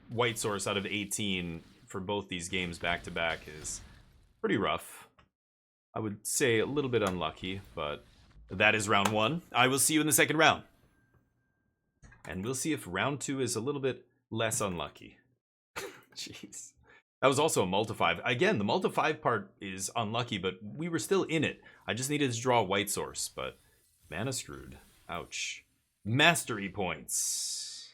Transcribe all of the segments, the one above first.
white source out of 18 for both these games back to back is pretty rough. I would say a little bit unlucky, but that is round 1. I will see you in the second round. And we'll see if round 2 is a little bit less unlucky. Jeez. That was also a multi-5. Again, the multi-5 part is unlucky, but we were still in it. I just needed to draw a white source, but mana screwed. Ouch. Mastery points.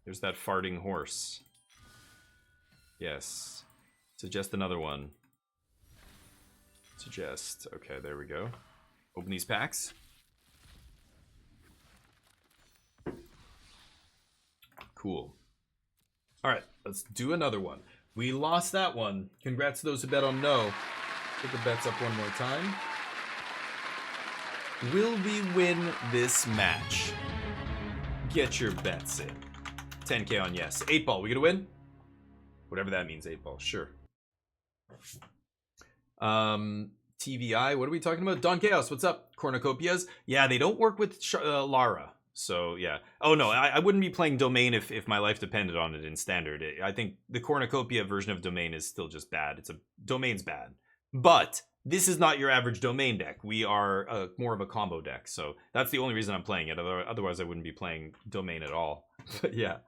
There's that farting horse. Yes. Suggest another one. Suggest. Okay, there we go. Open these packs. Cool. All right, let's do another one. We lost that one. Congrats to those who bet on no. Put the bets up one more time. Will we win this match? Get your bets in. 10K on yes. 8 ball, we gonna win? Whatever that means, 8 ball, sure. TVI, what are we talking about? Don Chaos, what's up? Cornucopias? Yeah, they don't work with Lara. So, yeah. Oh, no, I wouldn't be playing Domain if my life depended on it in Standard. I think the Cornucopia version of Domain is still just bad. Domain's bad. But this is not your average Domain deck. We are more of a combo deck. So that's the only reason I'm playing it. Otherwise, I wouldn't be playing Domain at all. But, yeah.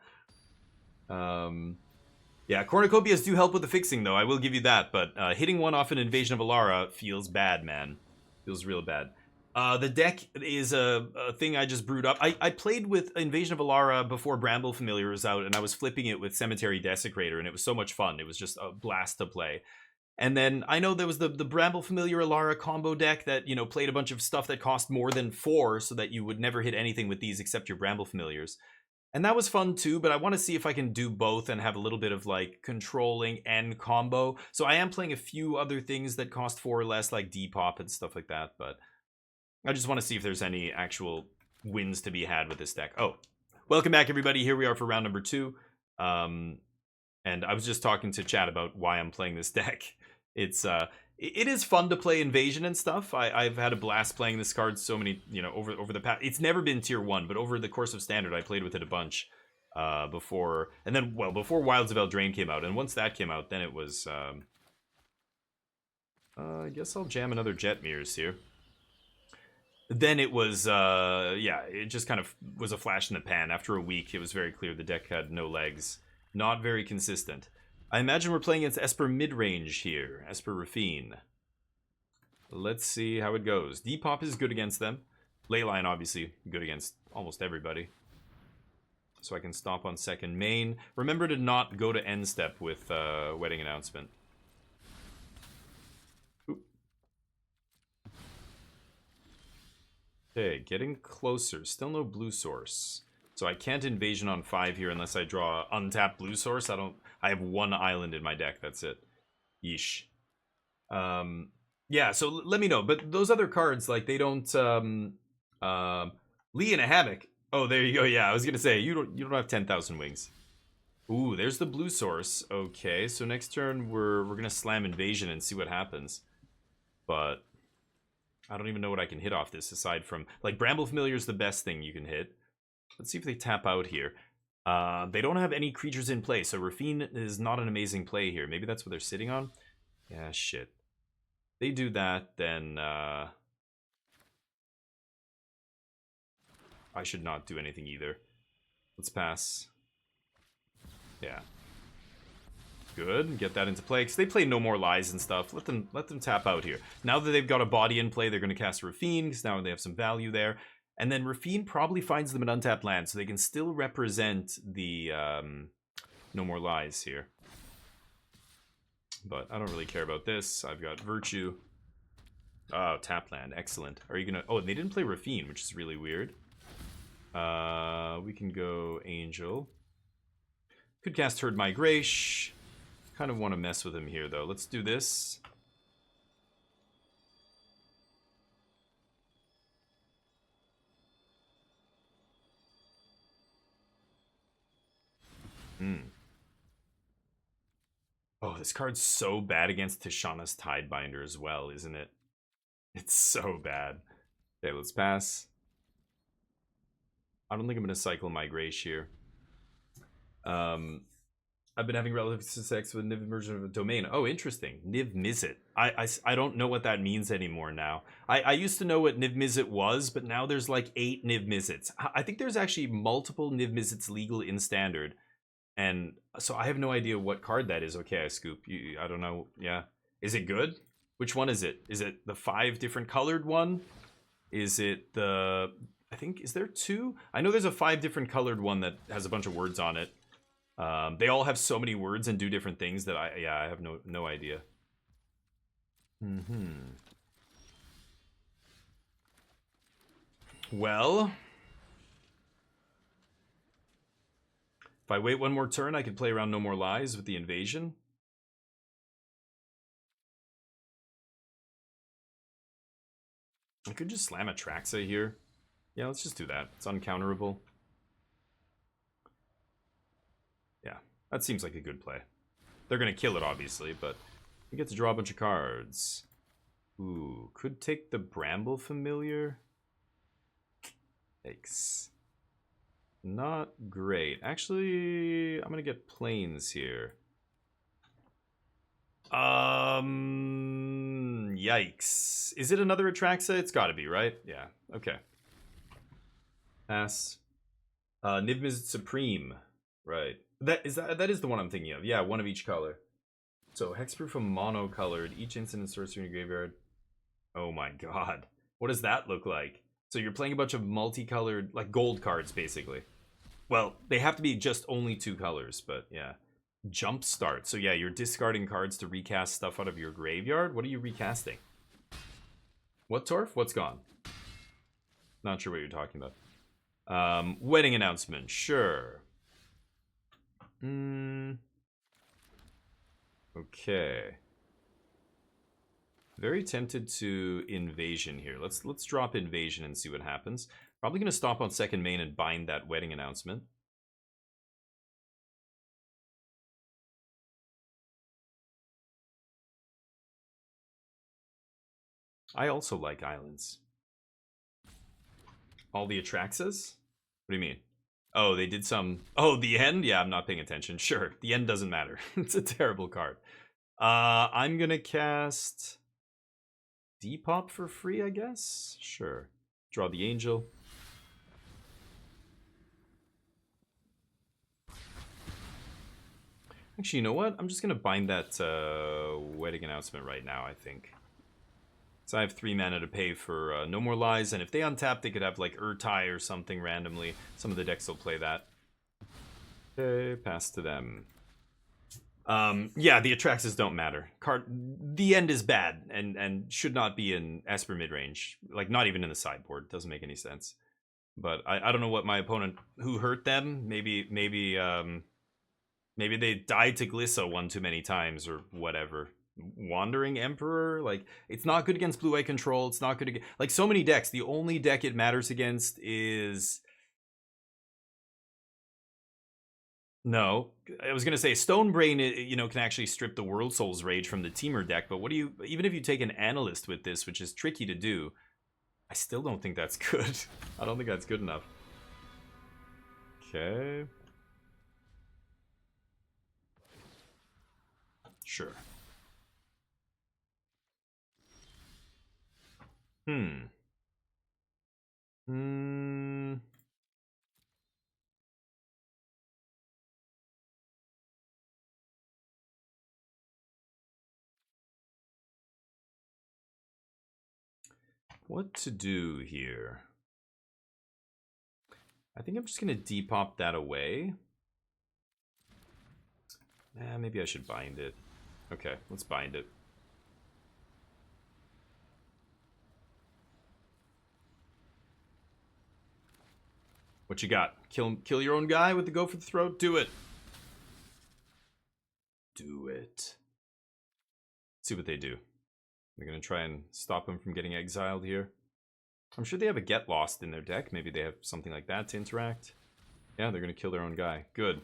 Yeah, Cornucopias do help with the fixing, though. I will give you that. But hitting one off an Invasion of Alara feels bad, man. Feels real bad. The deck is a thing I just brewed up. I played with Invasion of Alara before Bramble Familiar was out, and I was flipping it with Cemetery Desecrator, and it was so much fun. It was just a blast to play. And then I know there was the Bramble Familiar Alara combo deck that, you know, played a bunch of stuff that cost more than 4 so that you would never hit anything with these except your Bramble Familiars. And that was fun too, but I want to see if I can do both and have a little bit of like controlling and combo. So I am playing a few other things that cost 4 or less, like Depop and stuff like that, but I just want to see if there's any actual wins to be had with this deck. Oh, welcome back, everybody. Here we are for round number 2. And I was just talking to chat about why I'm playing this deck. It is fun to play Invasion and stuff. I've had a blast playing this card so many, you know, over the past. It's never been tier 1, but over the course of Standard, I played with it a bunch before. And then, well, before Wilds of Eldraine came out. And once that came out, then it was... I guess I'll jam another Jetmir's here. Then it was, yeah, it just kind of was a flash in the pan. After a week, it was very clear the deck had no legs. Not very consistent. I imagine we're playing against Esper mid-range here. Esper Raffine. Let's see how it goes. Depop is good against them. Leyline, obviously, good against almost everybody. So I can stop on second main. Remember to not go to end step with Wedding Announcement. Okay, getting closer. Still no blue source. So I can't Invasion on 5 here unless I draw untapped blue source. I have 1 island in my deck, that's it. Yeesh. Yeah, so let me know. But those other cards, like, they don't Lee in a Hammock. Oh, there you go. Yeah, I was gonna say you don't have 10,000 wings. Ooh, there's the blue source. Okay, so next turn we're gonna slam Invasion and see what happens. But I don't even know what I can hit off this aside from, like, Bramble Familiar is the best thing you can hit. Let's see if they tap out here. They don't have any creatures in play, so Raffine is not an amazing play here. Maybe that's what they're sitting on? Yeah, shit. They do that, then I should not do anything either. Let's pass. Yeah. Good, get that into play, because they play No More Lies and stuff. Let them tap out here. Now that they've got a body in play, they're going to cast Raffine, because now they have some value there. And then Raffine probably finds them an untapped land, so they can still represent the No More Lies here. But I don't really care about this. I've got Virtue. Oh, tap land, excellent. Are you gonna... Oh, they didn't play Raffine, which is really weird. We can go Angel. Could cast Herd Migration. Kind of want to mess with him here, though. Let's do this. Oh, this card's so bad against Tishana's Tidebinder as well, isn't it? It's so bad. Okay, let's pass. I don't think I'm going to cycle Migration here. I've been having relative sex with Niv version of a domain. Oh, interesting. Niv Mizzet. I don't know what that means anymore now. I used to know what Niv Mizzet was, but now there's like 8 Niv Mizzets. I think there's actually multiple Niv Mizzets legal in standard. And so I have no idea what card that is. Okay, I scoop. I don't know. Yeah. Is it good? Which one is it? Is it the 5 different colored one? Is it the... I think, is there 2? I know there's a 5 different colored one that has a bunch of words on it. They all have so many words and do different things that I have no idea. Well, if I wait one more turn, I could play around No More Lies with the invasion. I could just slam Atraxa here. Yeah, let's just do that. It's uncounterable. Yeah, that seems like a good play. They're going to kill it, obviously, but we get to draw a bunch of cards. Ooh, could take the Bramble Familiar. Yikes. Not great. Actually, I'm going to get Plains here. Yikes. Is it another Atraxa? It's got to be, right? Yeah, okay. Pass. Niv Mizzet Supreme. Right. That is the one I'm thinking of. Yeah, one of each color. So hexproof and mono-colored. Each instant sorcery in your graveyard. Oh my god. What does that look like? So you're playing a bunch of multicolored, like gold cards, basically. Well, they have to be just only 2 colors, but yeah. Jumpstart. So yeah, you're discarding cards to recast stuff out of your graveyard. What are you recasting? What, Torf? What's gone? Not sure what you're talking about. Wedding announcement. Sure. Okay. Very tempted to invasion here. Let's drop invasion and see what happens. Probably gonna stop on second main and bind that wedding announcement. I also like islands. All the Atraxas? What do you mean? Oh, they did some... Oh, the end? Yeah, I'm not paying attention. Sure, the end doesn't matter. It's a terrible card. I'm gonna cast... Depop for free, I guess? Sure. Draw the Angel. Actually, you know what? I'm just gonna bind that wedding announcement right now, I think. So I have 3 mana to pay for No More Lies, and if they untap, they could have like Urtai or something randomly. Some of the decks will play that. Okay, pass to them. Yeah, the Atraxas don't matter. The end is bad and should not be in Esper midrange. Like, not even in the sideboard. Doesn't make any sense. But I don't know what my opponent... Who hurt them? Maybe they died to Glissa one too many times or whatever. Wandering Emperor, like, it's not good against blue-white control. It's not good against, like, so many decks. The only deck it matters against is... No, I was gonna say Stonebrain, you know, can actually strip the World Souls Rage from the Teamer deck, but what do you... Even if you take an Analyst with this, which is tricky to do, I still don't think that's good. I don't think that's good enough. Okay. Sure. What to do here? I think I'm just gonna depop that away. Maybe I should bind it. Okay, let's bind it. What you got? Kill your own guy with the go for the throat? Do it. Do it. Let's see what they do. They're gonna try and stop him from getting exiled here. I'm sure they have a Get Lost in their deck. Maybe they have something like that to interact. Yeah, they're gonna kill their own guy. Good.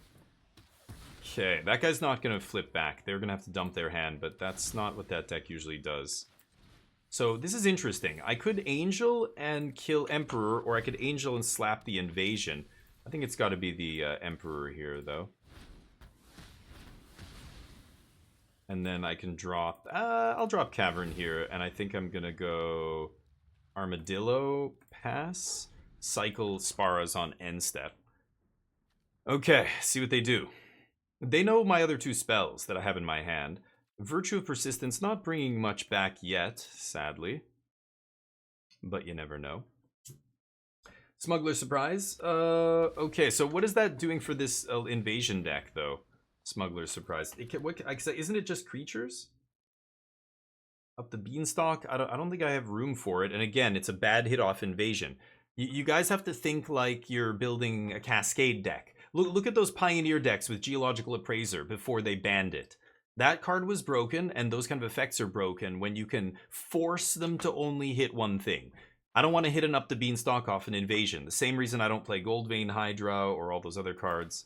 Okay, that guy's not gonna flip back. They're gonna have to dump their hand, but that's not what that deck usually does. So this is interesting. I could Angel and kill Emperor, or I could Angel and slap the Invasion. I think it's got to be the Emperor here, though. And then I can drop... I'll drop Cavern here, and I think I'm gonna go Armadillo, pass, cycle Sparas on end step. Okay, see what they do. They know my other two spells that I have in my hand. Virtue of Persistence not bringing much back yet, sadly. But you never know. Smuggler Surprise. Okay, so what is that doing for this invasion deck, though? Smuggler Surprise. Isn't it just creatures? Up the beanstalk? I don't think I have room for it. And again, it's a bad hit-off invasion. You guys have to think like you're building a Cascade deck. Look at those Pioneer decks with Geological Appraiser before they banned it. That card was broken, and those kind of effects are broken when you can force them to only hit one thing. I don't want to hit an Up the Beanstalk off an invasion. The same reason I don't play Goldvein Hydra or all those other cards.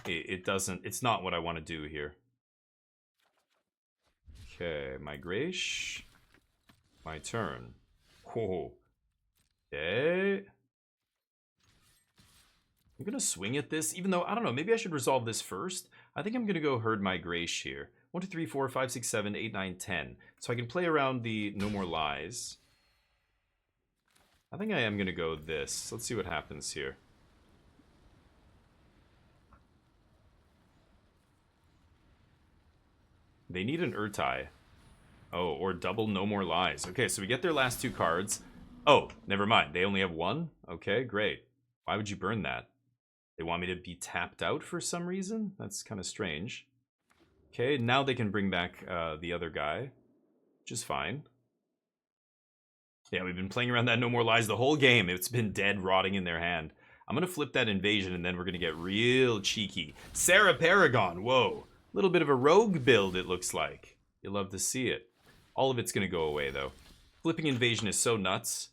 It's not what I want to do here. Okay, Migration. My turn. Whoa. Okay. I'm going to swing at this, even though, I don't know, maybe I should resolve this first. I think I'm going to go Herd Migration here. 1, 2, 3, 4, 5, 6, 7, 8, 9, 10. So I can play around the No More Lies. I think I am going to go this. Let's see what happens here. They need an Urtai. Oh, or double No More Lies. Okay, so we get their last two cards. Oh, never mind. They only have one? Okay, great. Why would you burn that? They want me to be tapped out for some reason? That's kind of strange. Okay, now they can bring back the other guy, which is fine. Yeah, we've been playing around that No More Lies the whole game. It's been dead, rotting in their hand. I'm going to flip that invasion, and then we're going to get real cheeky. Sarah Paragon, whoa. A little bit of a rogue build, it looks like. You'll love to see it. All of it's going to go away, though. Flipping invasion is so nuts.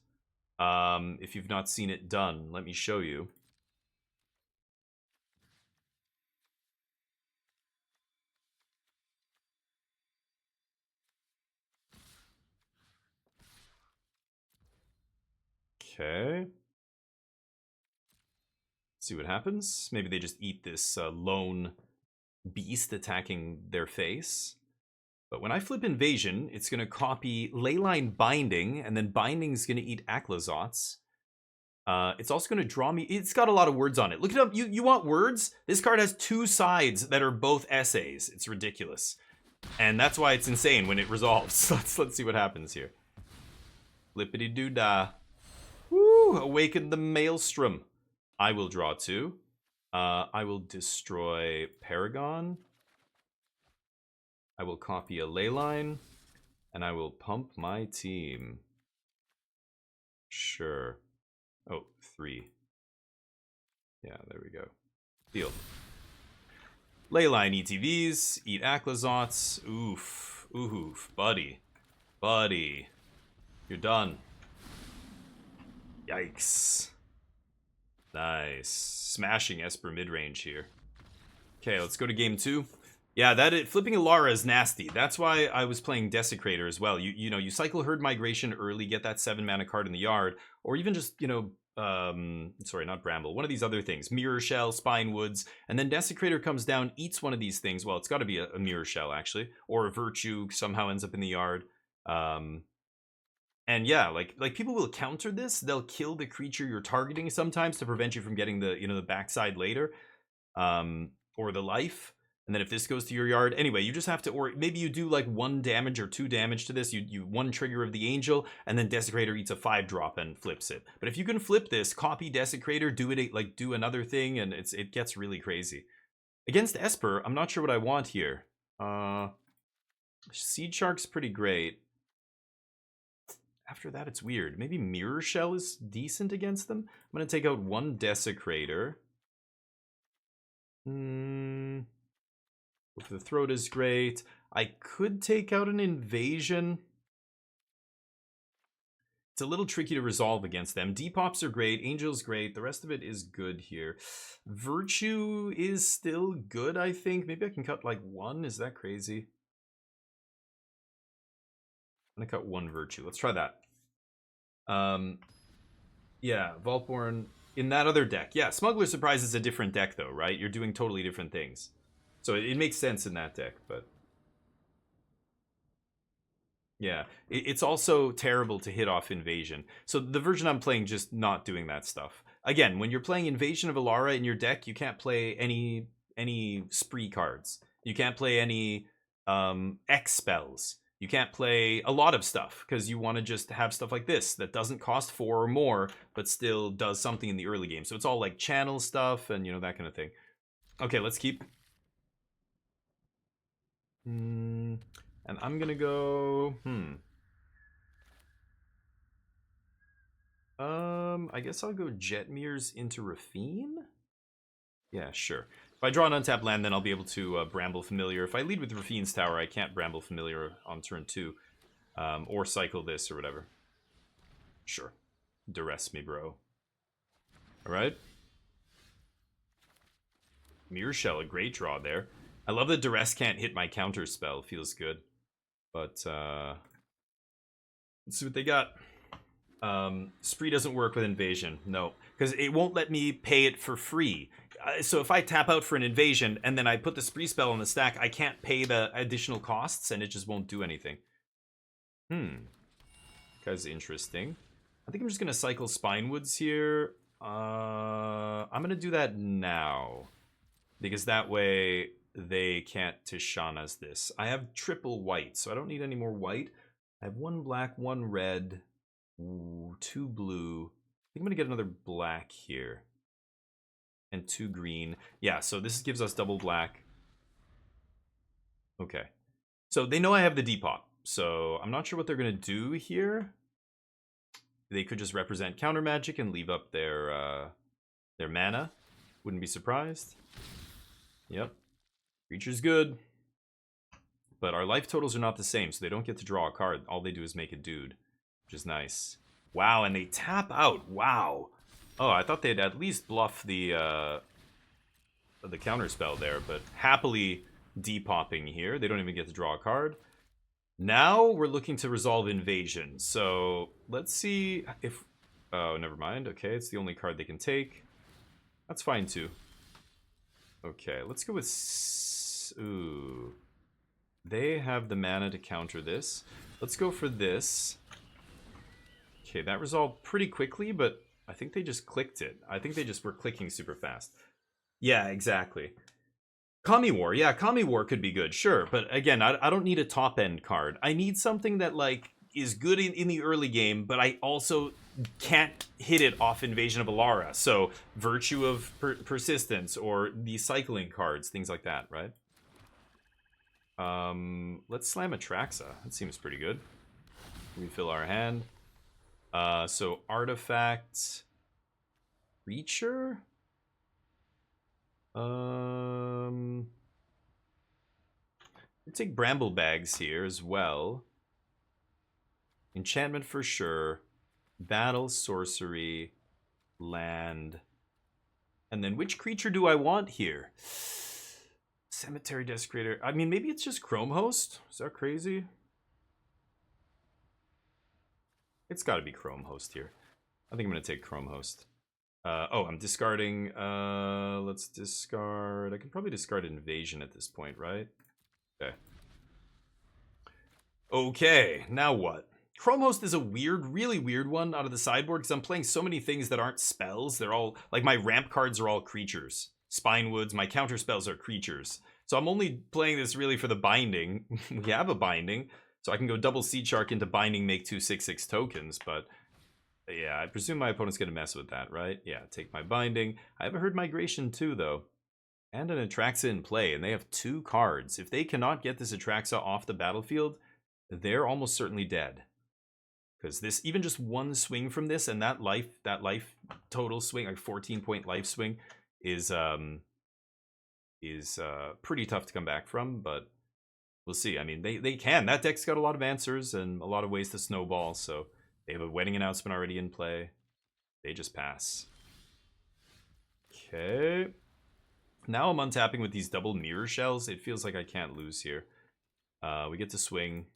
If you've not seen it done, let me show you. Okay. See what happens. Maybe they just eat this lone beast attacking their face. But when I flip Invasion, it's going to copy Leyline Binding, and then Binding's going to eat Aclazots. It's also going to draw me... It's got a lot of words on it. Look it up. You want words? This card has two sides that are both essays. It's ridiculous. And that's why it's insane when it resolves. Let's see what happens here. Flippity-doo-dah. Woo! Awaken the Maelstrom. I will draw two. I will destroy Paragon. I will copy a Leyline. And I will pump my team. Sure. Oh, 3. Yeah, there we go. Deal. Leyline ETVs. Eat Aclazots. Oof. Oof. Buddy. Buddy. You're done. Yikes. Nice. Smashing Esper mid-range here. Okay, let's go to game 2. Yeah, flipping Alara is nasty. That's why I was playing Desecrator as well. You know, you cycle Herd Migration early, get that 7-mana card in the yard, or even just, you know, sorry, not Bramble, one of these other things. Mirror Shell, Spinewoods, and then Desecrator comes down, eats one of these things. Well, it's got to be a Mirror Shell, actually, or a Virtue somehow ends up in the yard. And yeah, like people will counter this. They'll kill the creature you're targeting sometimes to prevent you from getting the, you know, the backside later, or the life. And then if this goes to your yard, anyway, you just have to, or maybe you do like 1 damage or 2 damage to this. You 1 trigger of the Angel, and then Desecrator eats a 5-drop and flips it. But if you can flip this, copy Desecrator, do it like do another thing, and it gets really crazy. Against Esper, I'm not sure what I want here. Seed Shark's pretty great. After that, it's weird. Maybe Mirror Shell is decent against them. I'm gonna take out 1 Desecrator. The Throat is great. I could take out an Invasion. It's a little tricky to resolve against them. Depops are great. Angel's great. The rest of it is good here. Virtue is still good, I think. Maybe I can cut like 1. Is that crazy? I'm gonna cut 1 Virtue. Let's try that. Yeah, Vaultborn in that other deck. Yeah, Smuggler Surprise is a different deck though, right? You're doing totally different things. So it makes sense in that deck, but yeah, it's also terrible to hit off Invasion. So the version I'm playing just not doing that stuff. Again, when you're playing Invasion of Alara in your deck, you can't play any spree cards. You can't play any X spells. You can't play a lot of stuff because you want to just have stuff like this that doesn't cost 4 or more, but still does something in the early game. So it's all like channel stuff and that kind of thing. Okay, let's keep. And I'm gonna go. I guess I'll go Jetmir's into Raffine? Yeah, sure. If I draw an untapped land, then I'll be able to Bramble Familiar. If I lead with Raffine's Tower, I can't Bramble Familiar on turn 2. Or cycle this or whatever. Sure. Duress me, bro. Alright. Mirror Shell, a great draw there. I love that Duress can't hit my counter spell. Feels good. But, let's see what they got. Spree doesn't work with Invasion. No. Because it won't let me pay it for free. So if I tap out for an Invasion and then I put the Spree spell on the stack, I can't pay the additional costs and it just won't do anything. That's interesting. I think I'm just going to cycle Spinewoods here. I'm going to do that now. Because that way they can't Tishana's this. I have triple white, so I don't need any more white. I have 1 black, 1 red, 2 blue. I think I'm going to get another black here. And 2 green. Yeah, so this gives us double black. Okay. So they know I have the Depop. So I'm not sure what they're going to do here. They could just represent counter magic and leave up their mana. Wouldn't be surprised. Yep. Creature's good. But our life totals are not the same, so they don't get to draw a card. All they do is make a dude, which is nice. Wow, and they tap out. Wow. Oh, I thought they'd at least bluff the counter spell there, but happily depopping here. They don't even get to draw a card. Now we're looking to resolve Invasion. So let's see if... Oh, never mind. Okay, it's the only card they can take. That's fine, too. Okay, let's go with... Ooh. They have the mana to counter this. Let's go for this. Okay, that resolved pretty quickly, but I think they just clicked it. I think they just were clicking super fast. Yeah, exactly. Kami War. Yeah, Kami War could be good, sure. But again, I don't need a top-end card. I need something that, like, is good in the early game, but I also can't hit it off Invasion of Alara. So, Virtue of Persistence or the cycling cards, things like that, right? Let's slam Atraxa. That seems pretty good. Refill our hand. So Artifact, Creature. We'll take Bramble Bags here as well. Enchantment for sure. Battle, Sorcery, Land. And then which creature do I want here? Cemetery Desecrator. I mean, maybe it's just Chrome Host. Is that crazy? It's got to be Chrome Host here. I think I'm going to take Chrome Host. Oh, I'm discarding. Let's discard. I can probably discard Invasion at this point, right? Okay. Okay, now what? Chrome Host is a weird, really weird one out of the sideboard because I'm playing so many things that aren't spells. They're all, like, my ramp cards are all creatures. Spinewoods, my counter spells are creatures. So I'm only playing this really for the binding. We have a binding, so I can go double Seed Shark into binding, make 2 6/6 tokens, but yeah, I presume my opponent's gonna mess with that, right? Yeah, take my binding. I have a Herd Migration too, though. And an Atraxa in play, and they have 2 cards. If they cannot get this Atraxa off the battlefield, they're almost certainly dead. Because this, even just one swing from this, and that life total swing, like 14-point life swing, is pretty tough to come back from, but we'll see. I mean, they can. That deck's got a lot of answers and a lot of ways to snowball, so they have a wedding announcement already in play. They just pass. Okay. Now I'm untapping with these double mirror shells. It feels like I can't lose here. We get to swing.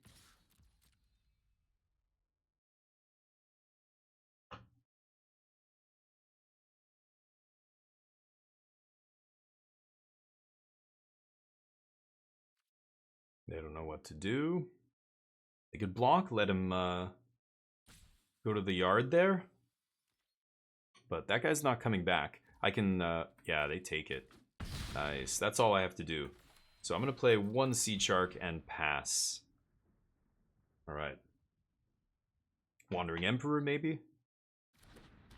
They don't know what to do. They could block, let him go to the yard there. But that guy's not coming back. I can, yeah, they take it. Nice. That's all I have to do. So I'm going to play one Seed Shark and pass. Alright. Wandering Emperor, maybe?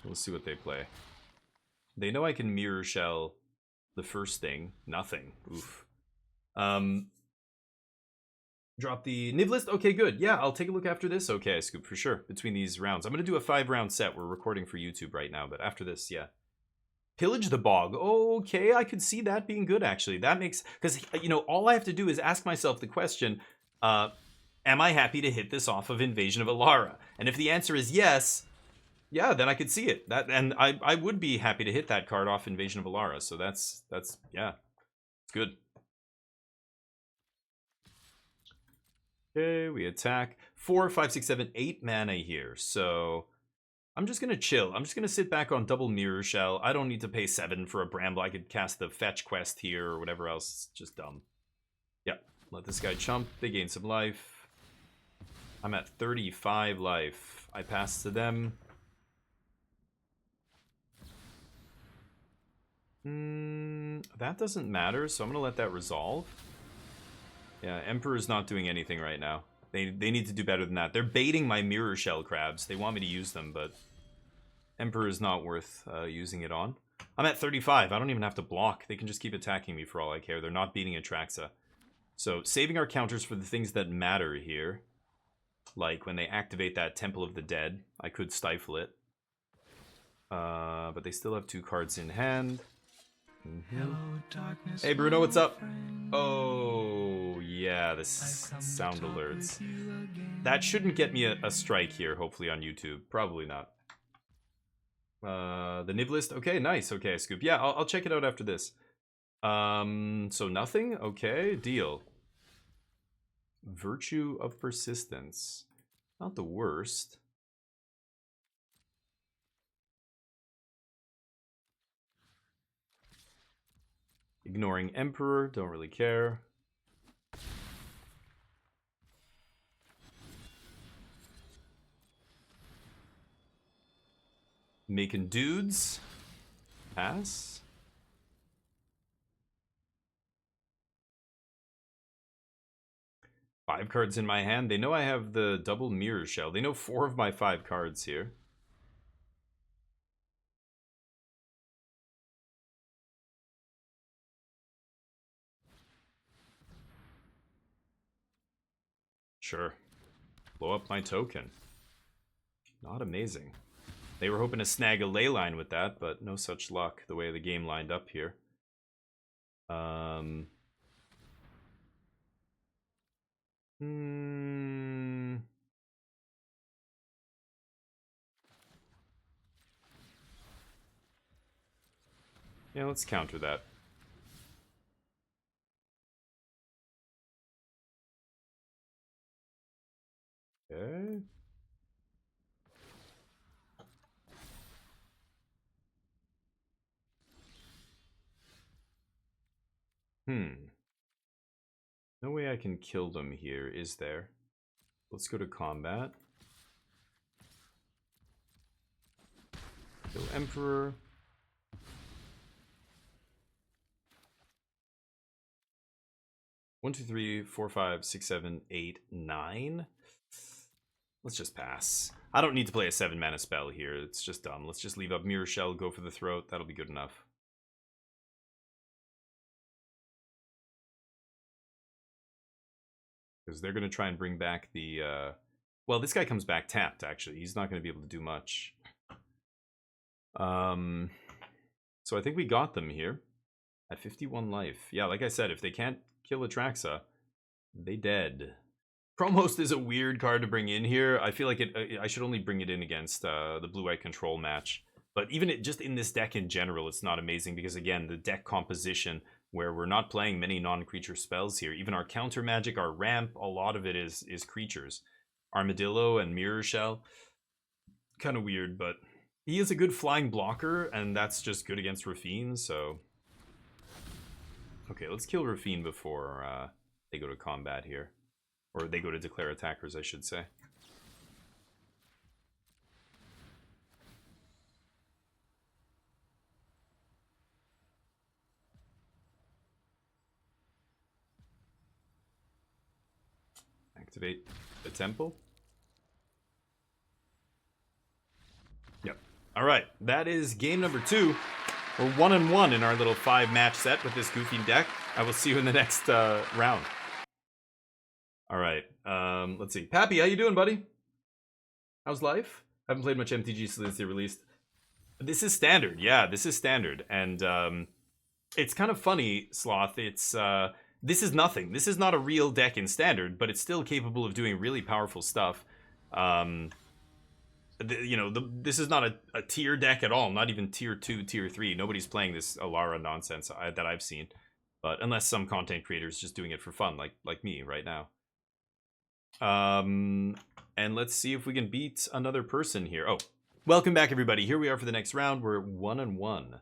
We'll see what they play. They know I can Mirror Shell the first thing. Nothing. Oof. Drop the Niv list? Okay, good. Yeah, I'll take a look after this. Okay, Scoop, for sure. Between these rounds. I'm going to do a 5-round set. We're recording for YouTube right now, but after this, yeah. Pillage the Bog. Okay, I could see that being good, actually. That makes... Because, you know, all I have to do is ask myself the question, am I happy to hit this off of Invasion of Alara? And if the answer is yes, yeah, then I could see it. And I would be happy to hit that card off Invasion of Alara. So that's yeah, it's good. Okay, we attack. 4, 5, 6, 7, 8 mana here. So I'm just gonna chill. I'm just gonna sit back on double Mirror Shell. I don't need to pay 7 for a Bramble. I could cast the fetch quest here or whatever else. It's just dumb. Yeah, let this guy chump. They gain some life. I'm at 35 life. I pass to them. That doesn't matter, so I'm gonna let that resolve. Yeah, Emperor's not doing anything right now. They need to do better than that. They're baiting my Mirror Shell crabs. They want me to use them, but Emperor's not worth using it on. I'm at 35. I don't even have to block. They can just keep attacking me for all I care. They're not beating Atraxa. So saving our counters for the things that matter here. Like when they activate that Temple of the Dead, I could stifle it. But they still have 2 cards in hand. Hello, darkness, hey Bruno, what's up? Oh yeah, this sound alerts. That shouldn't get me a strike here, hopefully on YouTube. Probably not. The Niv list, okay, nice. Okay, Scoop. Yeah, I'll check it out after this. So nothing? Okay, deal. Virtue of Persistence. Not the worst. Ignoring Emperor, don't really care. Making dudes. Pass. Five cards in my hand. They know I have the double Mirror Shell. They know 4 of my 5 cards here. Sure. Blow up my token. Not amazing. They were hoping to snag a Leyline with that, but no such luck the way the game lined up here. Yeah, let's counter that. Okay. No way I can kill them here, is there? Let's go to combat. Kill Emperor. One, two, three, 4, 5, 6, 7, 8, 9. Let's just pass. I don't need to play a 7-mana spell here. It's just dumb. Let's just leave up Mirror Shell, go for the throat. That'll be good enough. Because they're going to try and bring back the... Well, this guy comes back tapped, actually. He's not going to be able to do much. So I think we got them here. At 51 life. Yeah, like I said, if they can't kill Atraxa, they dead. Chrome Host is a weird card to bring in here. I feel like I should only bring it in against the blue-white control match. But even just in this deck in general, it's not amazing because, again, the deck composition, where we're not playing many non-creature spells here. Even our counter magic, our ramp, a lot of it is creatures. Armadillo and Mirror Shell. Kind of weird, but he is a good flying blocker, and that's just good against Raffine, so... Okay, let's kill Raffine before They go to combat here. Or they go to declare attackers, I should say. Activate the temple. Yep. All right, that is game number 2. We're 1-1 in our little 5-match set with this goofy deck. I will see you in the next round. All right, let's see. Pappy, how you doing, buddy? How's life? I haven't played much MTG since they released. This is standard, yeah. This is standard, and it's kind of funny, Sloth. It's this is nothing. This is not a real deck in standard, but it's still capable of doing really powerful stuff. This is not a tier deck at all. Not even tier 2, tier 3. Nobody's playing this Alara nonsense that I've seen. But unless some content creators just doing it for fun, like me right now. And let's see if we can beat another person here. Oh, welcome back, everybody. Here we are for the next round. We're 1-1.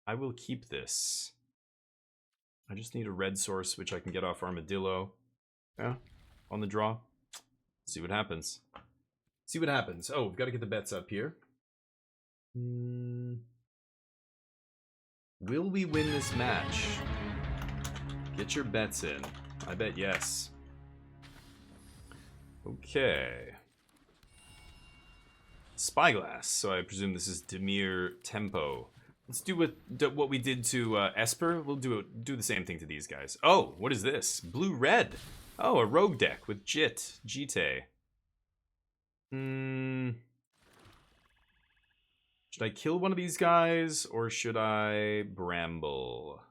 I will keep this. I just need a red source, which I can get off Armadillo. Yeah, on the draw. See what happens. See what happens. Oh, we've got to get the bets up here. Will we win this match? Get your bets in. I bet yes. Okay. Spyglass. So I presume this is Dimir Tempo. Let's do what we did to Esper. We'll do the same thing to these guys. Oh, what is this? Blue-red. Oh, a rogue deck with Jite. Should I kill one of these guys, or should I Bramble?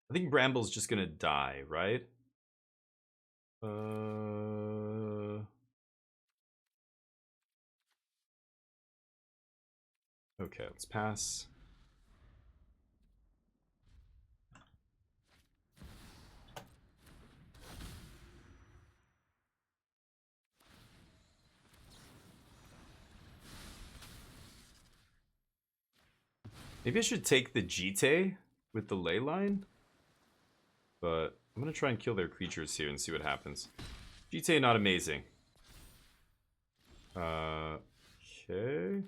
I think Bramble's just gonna die, right? Okay, let's pass. Maybe I should take the Jite with the ley line, but I'm gonna try and kill their creatures here and see what happens. Jite not amazing. Okay.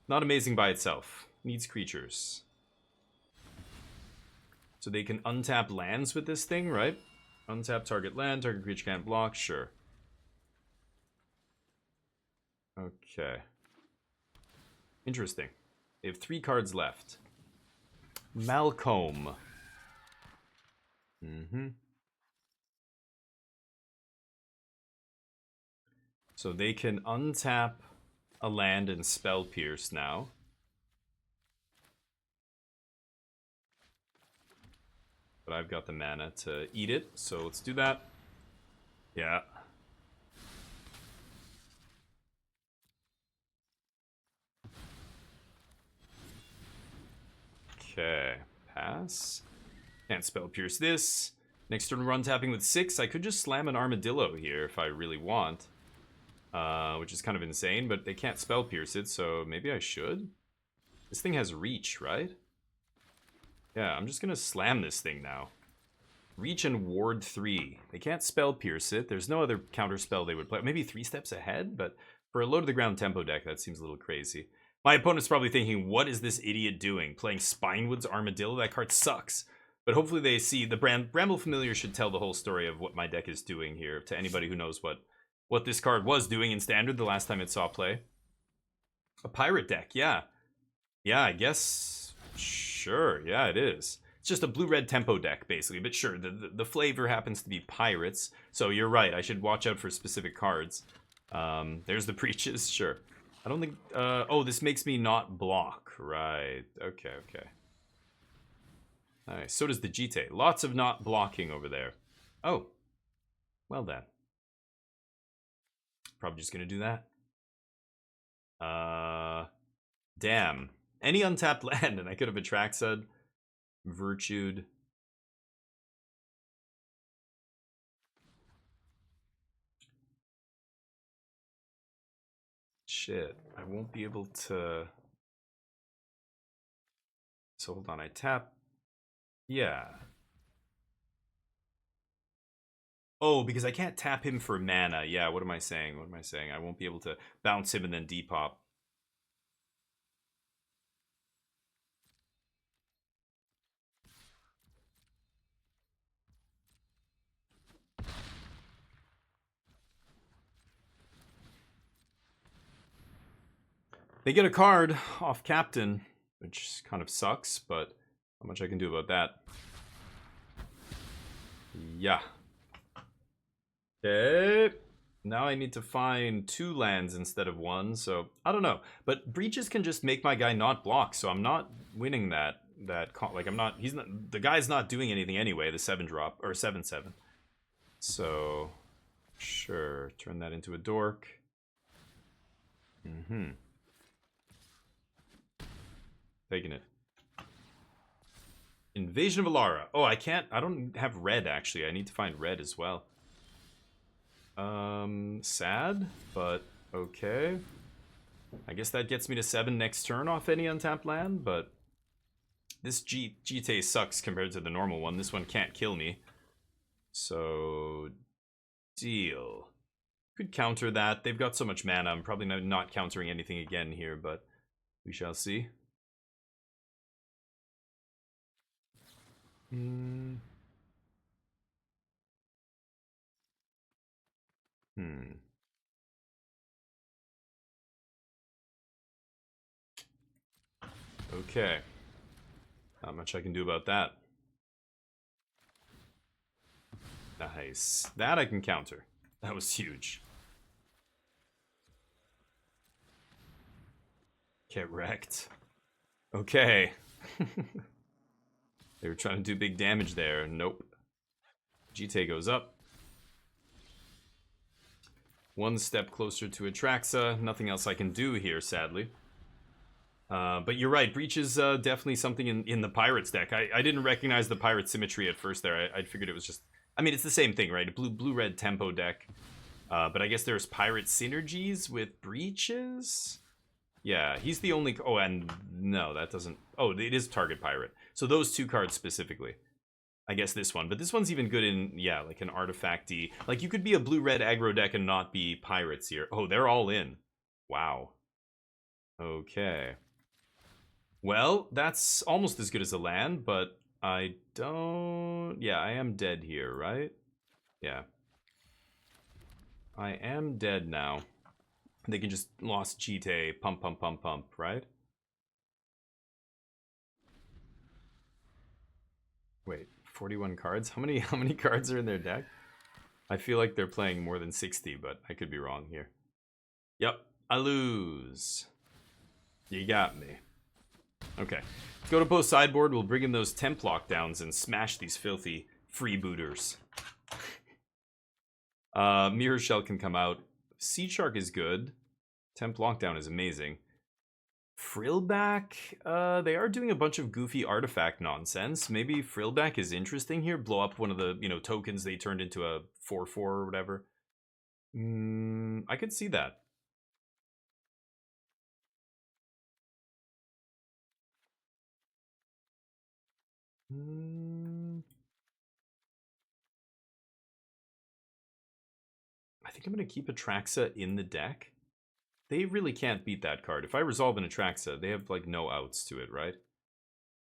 Not amazing by itself. Needs creatures. So they can untap lands with this thing, right? Untap target land, target creature can't block, sure. Okay. Interesting. They have 3 cards left. Malcolm. So they can untap a land and Spell Pierce now. But I've got the mana to eat it, so let's do that. Yeah. Okay, pass. Can't Spell Pierce this. Next turn, run tapping with 6. I could just slam an Armadillo here if I really want. Which is kind of insane, but they can't Spell Pierce it, so maybe I should? This thing has reach, right? Yeah, I'm just gonna slam this thing now. Reach and ward 3. They can't Spell Pierce it. There's no other counter spell they would play. Maybe 3 steps ahead, but for a low to the ground tempo deck, that seems a little crazy. My opponent's probably thinking, what is this idiot doing? Playing Spinewood's Armadillo? That card sucks. But hopefully they see the Bramble Familiar should tell the whole story of what my deck is doing here to anybody who knows what this card was doing in Standard the last time it saw play. A pirate deck, yeah. Yeah, I guess. Sure, yeah, it is. It's just a blue-red tempo deck, basically. But sure, the flavor happens to be pirates. So you're right, I should watch out for specific cards. There's the Preaches, sure. I don't think... oh, this makes me not block. Right, okay. Nice, so does the Jite. Lots of not blocking over there. Oh, well then. Probably just gonna do that. Damn. Any untapped land, and I could have Atraxa, Virtued. Shit, I won't be able to... So hold on, I tap Yeah. Oh, because I can't tap him for mana. Yeah, what am I saying? What am I saying? I won't be able to bounce him and then depop. They get a card off Captain, which kind of sucks, but not much I can do about that. Yeah. Okay. Now I need to find 2 lands instead of 1, so I don't know. But breaches can just make my guy not block, so I'm not winning that. Like, I'm not. He's not. The guy's not doing anything anyway. The 7-drop or 7/7. So, sure, turn that into a dork. Taking it. Invasion of Alara. Oh, I can't. I don't have red actually. I need to find red as well. Sad, but okay. I guess that gets me to 7 next turn off any untapped land, but this GT sucks compared to the normal one. This one can't kill me. So, deal. Could counter that. They've got so much mana. I'm probably not countering anything again here, but we shall see. Okay. Not much I can do about that. Nice. That I can counter. That was huge. Get wrecked. Okay. They were trying to do big damage there. Nope. GT goes up. 1 step closer to Atraxa. Nothing else I can do here, sadly. But you're right. Breach is definitely something in the Pirates deck. I didn't recognize the Pirate symmetry at first there. I figured it was just... I mean, it's the same thing, right? A blue-red tempo deck. But I guess there's Pirate synergies with Breaches? Yeah, he's the only... Oh, and no, that doesn't... Oh, it is target Pirate. So those 2 cards specifically. I guess this one. But this one's even good in, yeah, like an artifact-y. Like, you could be a blue-red aggro deck and not be Pirates here. Oh, they're all in. Wow. Okay. Well, that's almost as good as a land, but I don't... Yeah, I am dead here, right? Yeah. I am dead now. They can just lost GT, pump, pump, pump, pump, right? Wait, 41 cards? How many cards are in their deck? I feel like they're playing more than 60, but I could be wrong here. Yep, I lose. You got me. Okay, let's go to post sideboard. We'll bring in those temp lockdowns and smash these filthy freebooters. Mirror Shell can come out. Seed Shark is good. Temp lockdown is amazing. Frillback, they are doing a bunch of goofy artifact nonsense. Maybe Frillback is interesting here. Blow up one of the, tokens they turned into a 4/4 or whatever. I could see that. I think I'm going to keep Atraxa in the deck. They really can't beat that card. If I resolve an Atraxa, they have, like, no outs to it, right?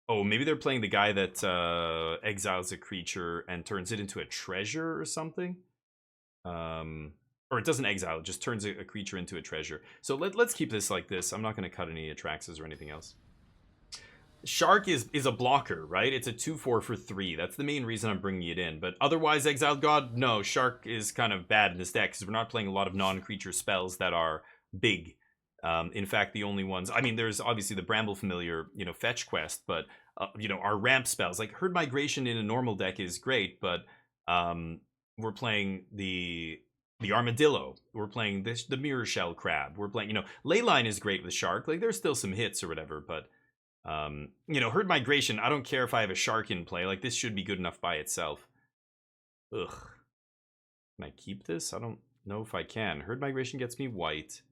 Oh, maybe they're playing the guy that exiles a creature and turns it into a treasure or something? Or it doesn't exile, it just turns a creature into a treasure. So let's keep this like this. I'm not going to cut any Atraxas or anything else. Shark is a blocker, right? It's a 2/4 for 3. That's the main reason I'm bringing it in. But otherwise, Exiled God, no. Shark is kind of bad in this deck because we're not playing a lot of non-creature spells that are big. In fact, the only ones... I mean, there's obviously the Bramble Familiar, fetch quest, but, our ramp spells. Like, Herd Migration in a normal deck is great, but we're playing the Armadillo. We're playing the Mirror Shell Crab. We're playing, Leyline is great with Shark. Like, there's still some hits or whatever, but... Herd Migration, I don't care if I have a Shark in play. Like, this should be good enough by itself. Ugh. Can I keep this? I don't know if I can. Herd Migration gets me white.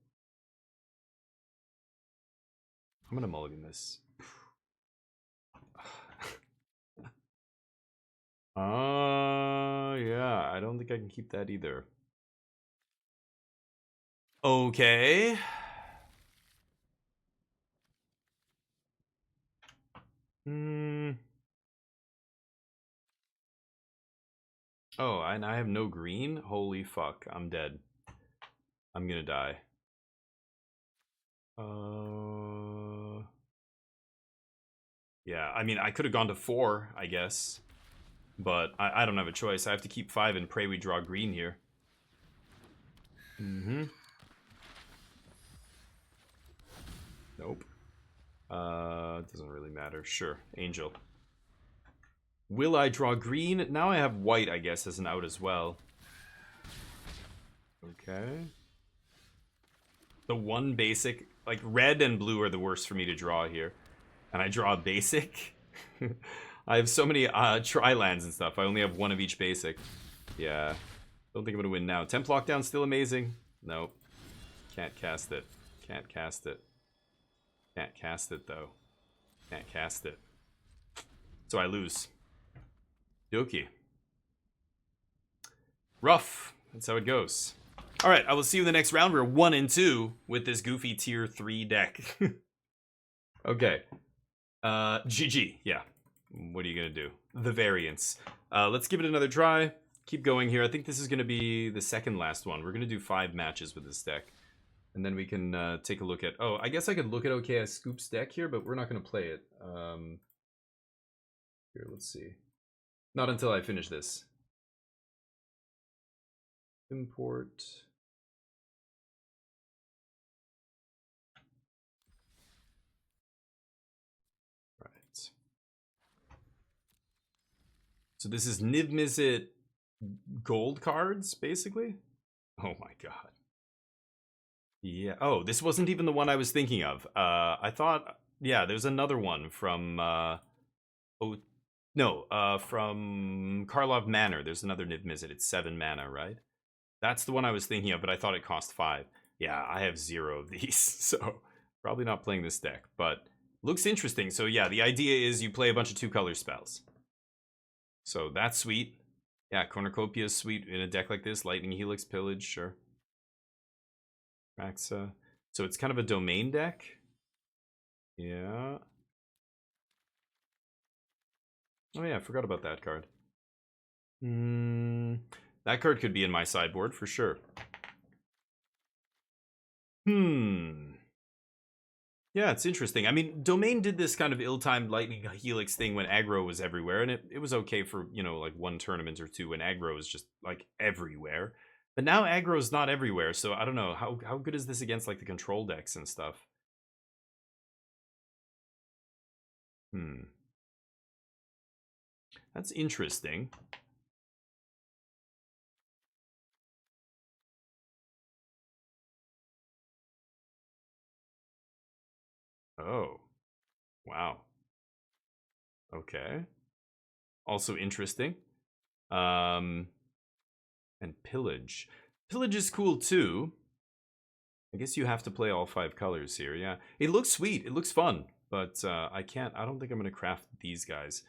I'm gonna mulligan this. Yeah, I don't think I can keep that either. Okay. Hmm. Oh, and I have no green? Holy fuck, I'm dead. I'm gonna die. Yeah, I mean, I could have gone to 4, I guess. But I don't have a choice. I have to keep 5 and pray we draw green here. Mm-hmm. Nope. Doesn't really matter. Sure, Angel. Will I draw green? Now I have white, I guess, as an out as well. Okay. The one basic... Like, red and blue are the worst for me to draw here. And I draw a basic. I have so many tri-lands and stuff. I only have one of each basic. Yeah. Don't think I'm going to win now. Temp Lockdown still amazing. Nope. Can't cast it. Can't cast it. Can't cast it, though. Can't cast it. So I lose. Doki. Rough. That's how it goes. Alright, I will see you in the next round. We're 1 and 2 with this goofy tier 3 deck. Okay. GG. Yeah. What are you going to do? The variants. Let's give it another try. Keep going here. I think this is going to be the second last one. We're going to do 5 matches with this deck. And then we can take a look at... Oh, I guess I could look at OKS Scoop's deck here, but we're not going to play it. Here, let's see. Not until I finish this. Import... Right. So this is Niv Mizzet gold cards, basically? Oh my god. Yeah. Oh, this wasn't even the one I was thinking of. I thought, yeah, there's another one from, from Karlov Manor. There's another Niv Mizzet. It's 7 mana, right? That's the one I was thinking of, but I thought it cost 5. Yeah, I have 0 of these, so probably not playing this deck, but looks interesting. So yeah, the idea is you play a bunch of 2-color spells. So that's sweet. Yeah, Cornucopia is sweet in a deck like this. Lightning Helix, Pillage, sure. Raxa. So it's kind of a domain deck. Yeah. Oh yeah, I forgot about that card. That card could be in my sideboard for sure. Yeah, it's interesting. I mean, Domain did this kind of ill-timed Lightning Helix thing when aggro was everywhere, and it was okay for, you know, like 1 tournament or 2 when aggro was just, like, everywhere. But now aggro is not everywhere, so I don't know. How good is this against, like, the control decks and stuff? That's interesting. Oh. Wow. Okay. Also interesting. And Pillage. Pillage is cool too. I guess you have to play all 5 colors here, yeah. It looks sweet, it looks fun, but I don't think I'm gonna craft these guys.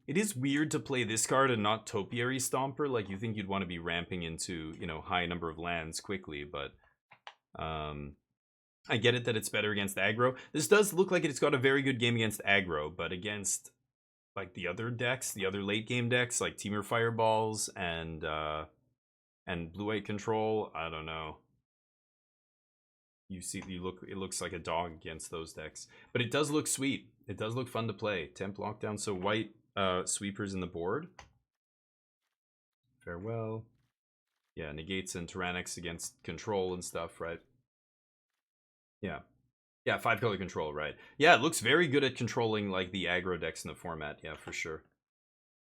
It is weird to play this card and not Topiary Stomper. Like, you think you'd want to be ramping into, you know, high number of lands quickly, but I get it that it's better against aggro. This does look like it's got a very good game against aggro, but against, like, the other decks, the other late game decks, like Temur Fireballs and Blue-White Control, I don't know. It looks like a dog against those decks. But it does look sweet. It does look fun to play. Temp Lockdown, so white sweepers in the board. Farewell. Yeah, negates and Tyranics against control and stuff, right? Yeah. Yeah, 5-color control, right. Yeah, it looks very good at controlling, like, the aggro decks in the format. Yeah, for sure.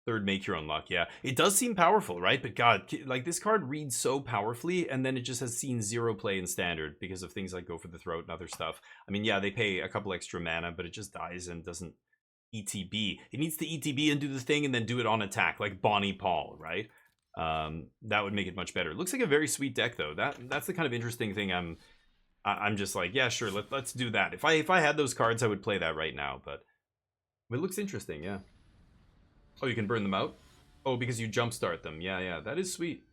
Third, make your own luck. Yeah, it does seem powerful, right? But God, like, this card reads so powerfully, and then it just has seen 0 play in standard because of things like Go for the Throat and other stuff. I mean, yeah, they pay a couple extra mana, but it just dies and doesn't ETB. It needs to ETB and do the thing and then do it on attack, like Bonnie Paul, right? That would make it much better. It looks like a very sweet deck, though. That's the kind of interesting thing I'm I'm just like, yeah, sure, let's do that. If I had those cards, I would play that right now, but it looks interesting, yeah. Oh, you can burn them out? Oh, because you jumpstart them. Yeah, that is sweet.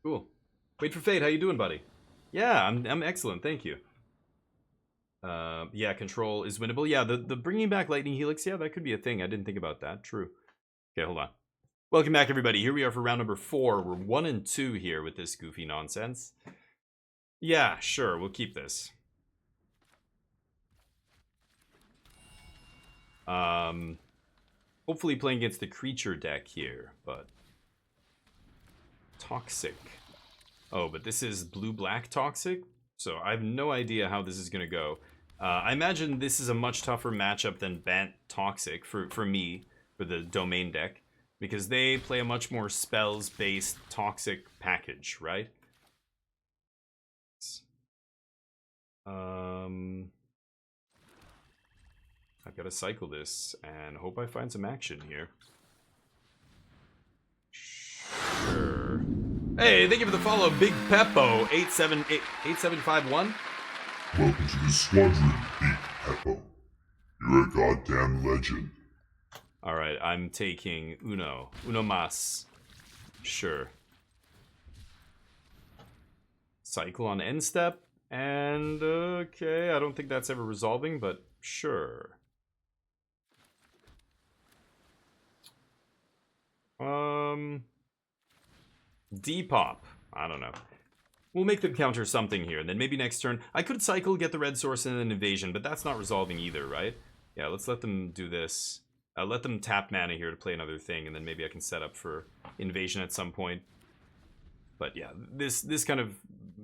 Cool. Wait for Fate, how you doing, buddy? Yeah, I'm excellent, thank you. Yeah, control is winnable. Yeah, the bringing back Lightning Helix, yeah, that could be a thing. I didn't think about that. True. Okay, hold on. Welcome back, everybody. Here we are for round number 4. We're 1 and 2 here with this goofy nonsense. Yeah, sure, we'll keep this. Hopefully playing against the creature deck here, but... Toxic. Oh, but this is blue-black Toxic? So I have no idea how this is going to go. I imagine this is a much tougher matchup than Bant Toxic for me, for the Domain deck, because they play a much more spells-based Toxic package, right? I've got to cycle this and hope I find some action here. Sure. Hey, thank you for the follow, Big Peppo 8751. Welcome to the squadron, Big Peppo. You're a goddamn legend. Alright, I'm taking Uno Mas. Sure. Cycle on end step. And, okay, I don't think that's ever resolving, but sure. Depop. I don't know. We'll make them counter something here, and then maybe next turn... I could cycle, get the red source, and then invasion, but that's not resolving either, right? Yeah, let's let them do this. Let them tap mana here to play another thing, and then maybe I can set up for invasion at some point. But yeah, this kind of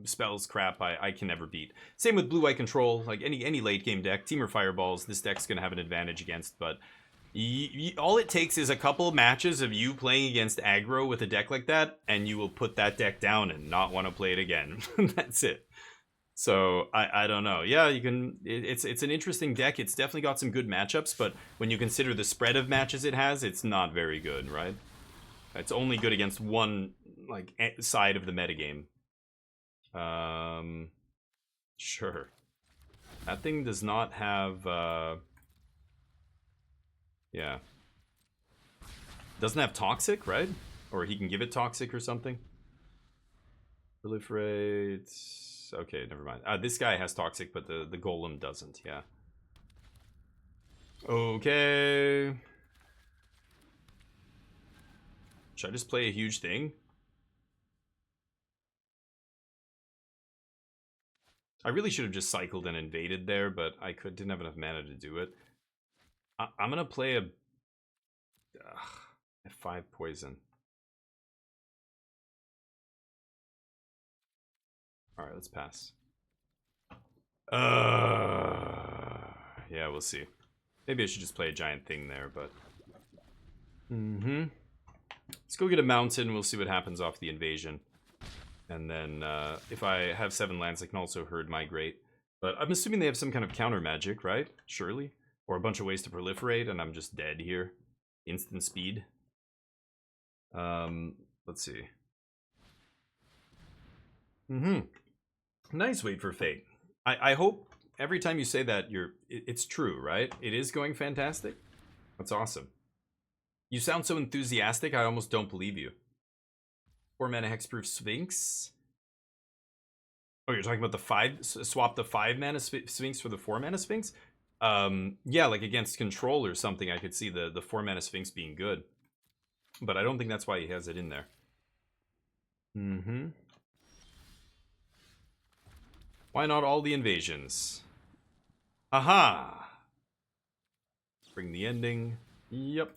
spells crap I can never beat. Same with blue-white control. Like any late game deck, Temur Fireballs, this deck's gonna have an advantage against, but all it takes is a couple matches of you playing against aggro with a deck like that, and you will put that deck down and not want to play it again. That's it. So I don't know. Yeah, you can. It's an interesting deck. It's definitely got some good matchups, but when you consider the spread of matches it has, it's not very good, right? It's only good against one like side of the metagame. Sure. That thing does not have. Yeah. Doesn't have toxic, right? Or he can give it toxic or something. Proliferate. Okay, never mind. This guy has toxic, but the golem doesn't, yeah. Okay. Should I just play a huge thing? I really should have just cycled and invaded there, but I didn't have enough mana to do it. I'm gonna play a F5 poison. Alright, let's pass. Yeah, we'll see. Maybe I should just play a giant thing there, but... Let's go get a mountain, we'll see what happens off the invasion. And then, if I have 7 lands, I can also herd migrate. But I'm assuming they have some kind of counter magic, right? Surely? Or a bunch of ways to proliferate, and I'm just dead here. Instant speed. Let's see. Nice Wait for Fate. I hope every time you say that, it's true, right? It is going fantastic? That's awesome. You sound so enthusiastic, I almost don't believe you. 4 mana Hexproof Sphinx? Oh, you're talking about the 5... Swap the 5 mana Sphinx for the 4 mana Sphinx? Yeah, like against control or something, I could see the 4 mana Sphinx being good. But I don't think that's why he has it in there. Why not all the invasions? Aha! Bring the ending. Yep.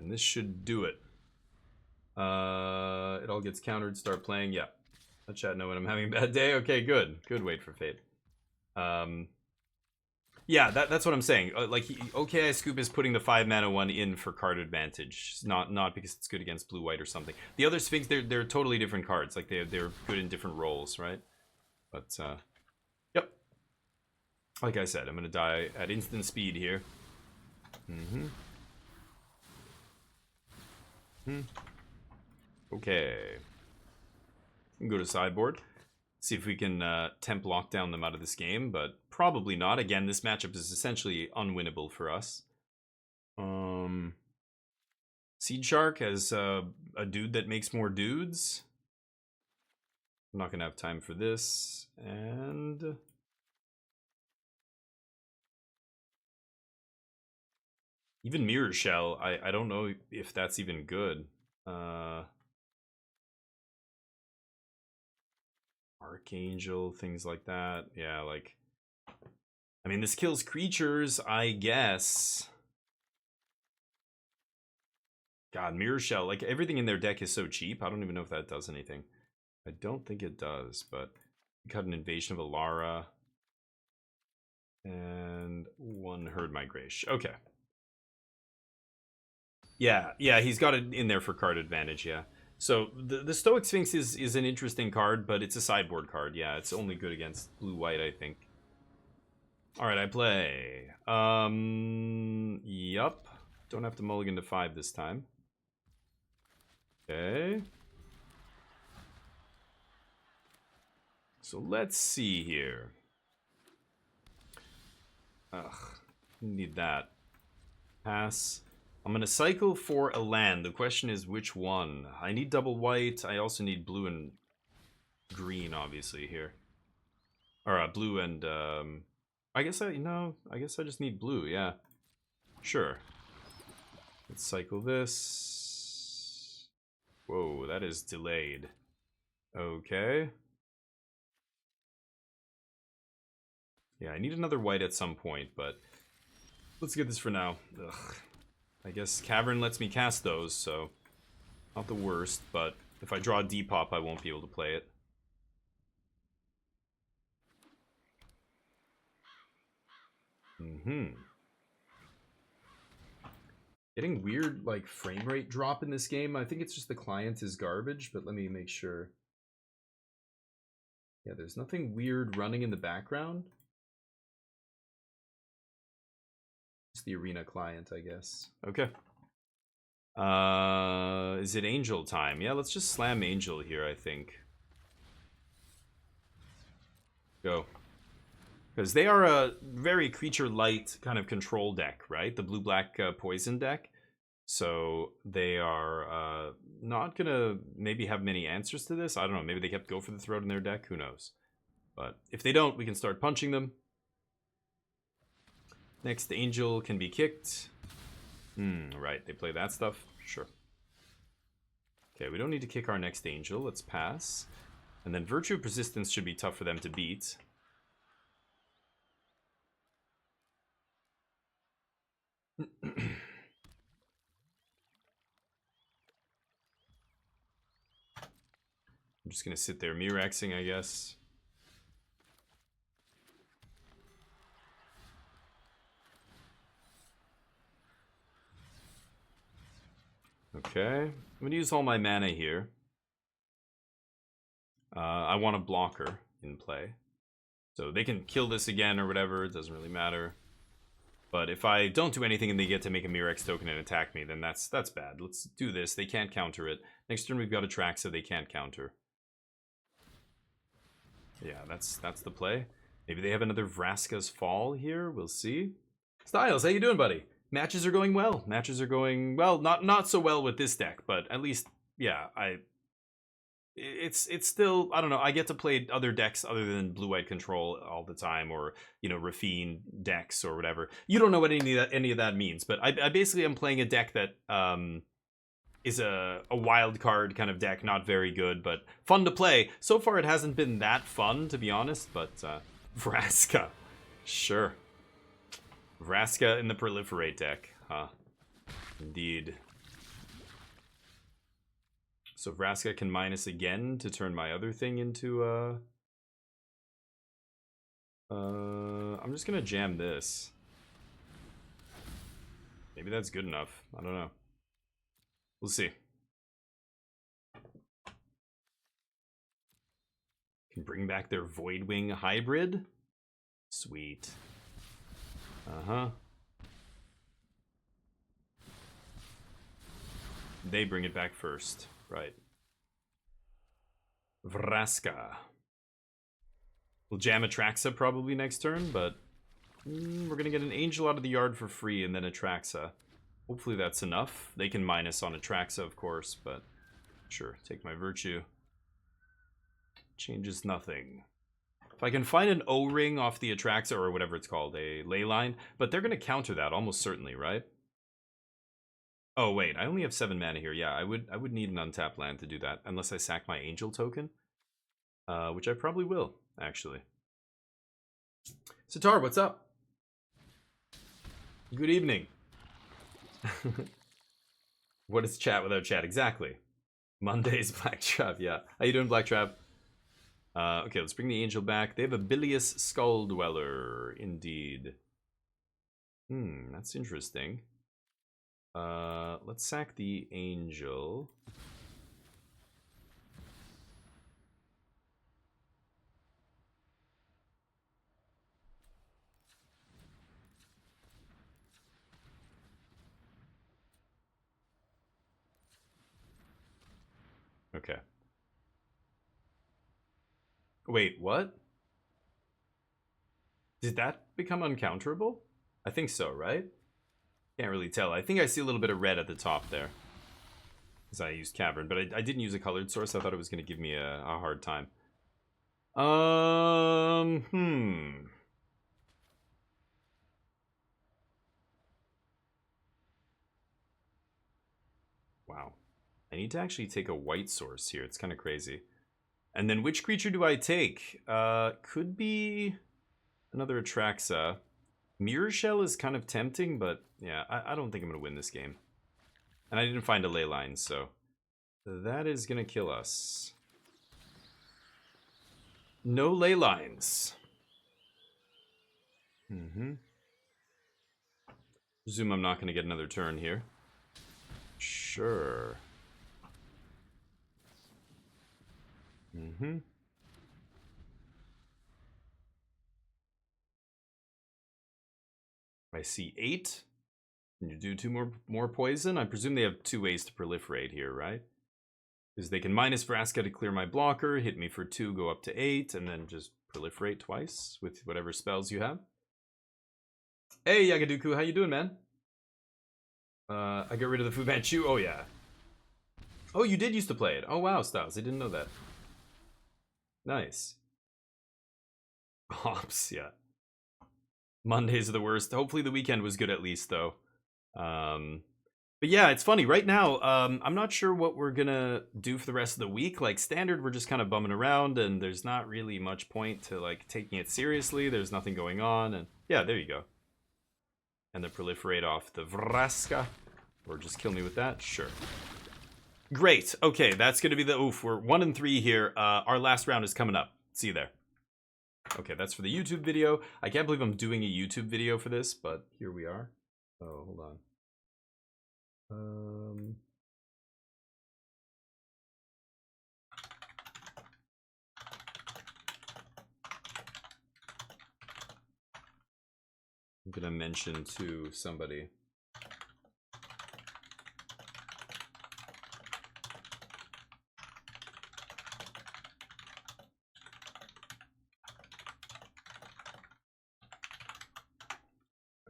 And this should do it. It all gets countered, start playing. Yeah. Let chat know when I'm having a bad day. Okay, good. Good Wait for Fate. Yeah, that's what I'm saying. Okay, Scoop is putting the 5 mana one in for card advantage, not because it's good against blue white or something. The other Sphinx, they're totally different cards. Like they're good in different roles, right? But yep. Like I said, I'm gonna die at instant speed here. Okay. Go to sideboard. See if we can temp lockdown them out of this game, but probably not. Again, this matchup is essentially unwinnable for us. Seed Shark as a dude that makes more dudes. I'm not gonna have time for this, and even Mirror Shell. I don't know if that's even good. Archangel, things like that. Yeah, like, I mean, this kills creatures, I guess. God, Mirror Shell, like, everything in their deck is so cheap. I don't even know if that does anything. I don't think it does, but cut an Invasion of Alara. And one Herd Migration. Okay. Yeah, he's got it in there for card advantage, yeah. So the Stoic Sphinx is an interesting card, but it's a sideboard card. Yeah, it's only good against blue-white, I think. Alright, I play. Yup. Don't have to mulligan to 5 this time. Okay. So let's see here. Ugh, need that. Pass. I'm gonna cycle for a land. The question is which one. I need double white. I also need blue and green, obviously, here. Or blue and I guess I just need blue, yeah. Sure. Let's cycle this. Whoa, that is delayed. Okay. Yeah, I need another white at some point, but let's get this for now. Ugh. I guess Cavern lets me cast those, so not the worst, but if I draw a Depop, I won't be able to play it. Getting weird, like, frame rate drop in this game. I think it's just the client is garbage, but let me make sure. Yeah, there's nothing weird running in the background. It's the Arena client, I guess. Okay. Is it Angel time? Yeah, let's just slam Angel here, I think. Go. Because they are a very creature-light kind of control deck, right? The blue-black poison deck. So they are not going to maybe have many answers to this. I don't know. Maybe they kept Go for the Throat in their deck. Who knows? But if they don't, we can start punching them. Next, Angel can be kicked. Right. They play that stuff. Sure. Okay, we don't need to kick our next Angel. Let's pass. And then Virtue of Persistence should be tough for them to beat. I'm just going to sit there Mirexing, I guess. Okay. I'm going to use all my mana here. I want a blocker in play. So they can kill this again or whatever. It doesn't really matter. But if I don't do anything and they get to make a Mirex token and attack me, then that's bad. Let's do this. They can't counter it. Next turn we've got a track, so they can't counter. Yeah, that's the play. Maybe they have another Vraska's Fall here. We'll see. Styles, how you doing, buddy? Matches are going well. Matches are going, well, not so well with this deck, but at least, yeah, it's still, I don't know, I get to play other decks other than blue-white control all the time, or, you know, Rafine decks or whatever. You don't know what any of that means, but I basically am playing a deck that is a wild card kind of deck, not very good, but fun to play. So far it hasn't been that fun, to be honest, but Vraska, sure. Vraska in the Proliferate deck, huh? Indeed. So Vraska can minus again to turn my other thing into I'm just gonna jam this. Maybe that's good enough. I don't know. We'll see. Can bring back their Voidwing hybrid. Sweet. Uh-huh. They bring it back first. Right. Vraska. We'll jam Atraxa probably next turn, but we're going to get an Angel out of the yard for free and then Atraxa. Hopefully that's enough. They can minus on Atraxa, of course, but sure, take my Virtue. Changes nothing. If I can find an O-ring off the Atraxa, or whatever it's called, a Leyline, but they're going to counter that almost certainly, right? Oh, wait, I only have 7 mana here. Yeah, I would need an untapped land to do that, unless I sack my Angel token, which I probably will, actually. Sitar, what's up? Good evening. What is chat without chat? Exactly. Monday's Black Trap, yeah. How you doing, Black Trap? Okay, let's bring the Angel back. They have a Bilious Skull Dweller, indeed. That's interesting. Let's sack the Angel. Okay. Wait, what? Did that become uncounterable? I think so, right? Can't really tell. I think I see a little bit of red at the top there, because I used Cavern, but I didn't use a colored source. I thought it was going to give me a hard time. Wow. I need to actually take a white source here. It's kind of crazy. And then which creature do I take? Could be another Atraxa. Mirror Shell is kind of tempting, but yeah, I don't think I'm going to win this game. And I didn't find a Leyline, so that is going to kill us. No Leylines. Presume I'm not going to get another turn here. Sure. I see 8. Can you do 2 more poison? I presume they have 2 ways to proliferate here, right? Because they can minus Vraska to clear my blocker, hit me for 2, go up to 8, and then just proliferate twice with whatever spells you have. Hey, Yagaduku, how you doing, man? I got rid of the Fu Manchu. Oh, yeah. Oh, you did used to play it. Oh, wow, Styles. I didn't know that. Nice. Hops, yeah. Mondays are the worst. Hopefully the weekend was good at least, though. But yeah, it's funny. Right now, I'm not sure what we're gonna do for the rest of the week. Like, standard, we're just kind of bumming around, and there's not really much point to, like, taking it seriously. There's nothing going on, and yeah, there you go. And then proliferate off the Vraska. Or just kill me with that? Sure. Great. Okay, that's gonna be the... Oof, we're 1 and 3 here. Our last round is coming up. See you there. Okay, that's for the YouTube video. I can't believe I'm doing a YouTube video for this, but here we are. Oh, hold on. I'm gonna mention to somebody.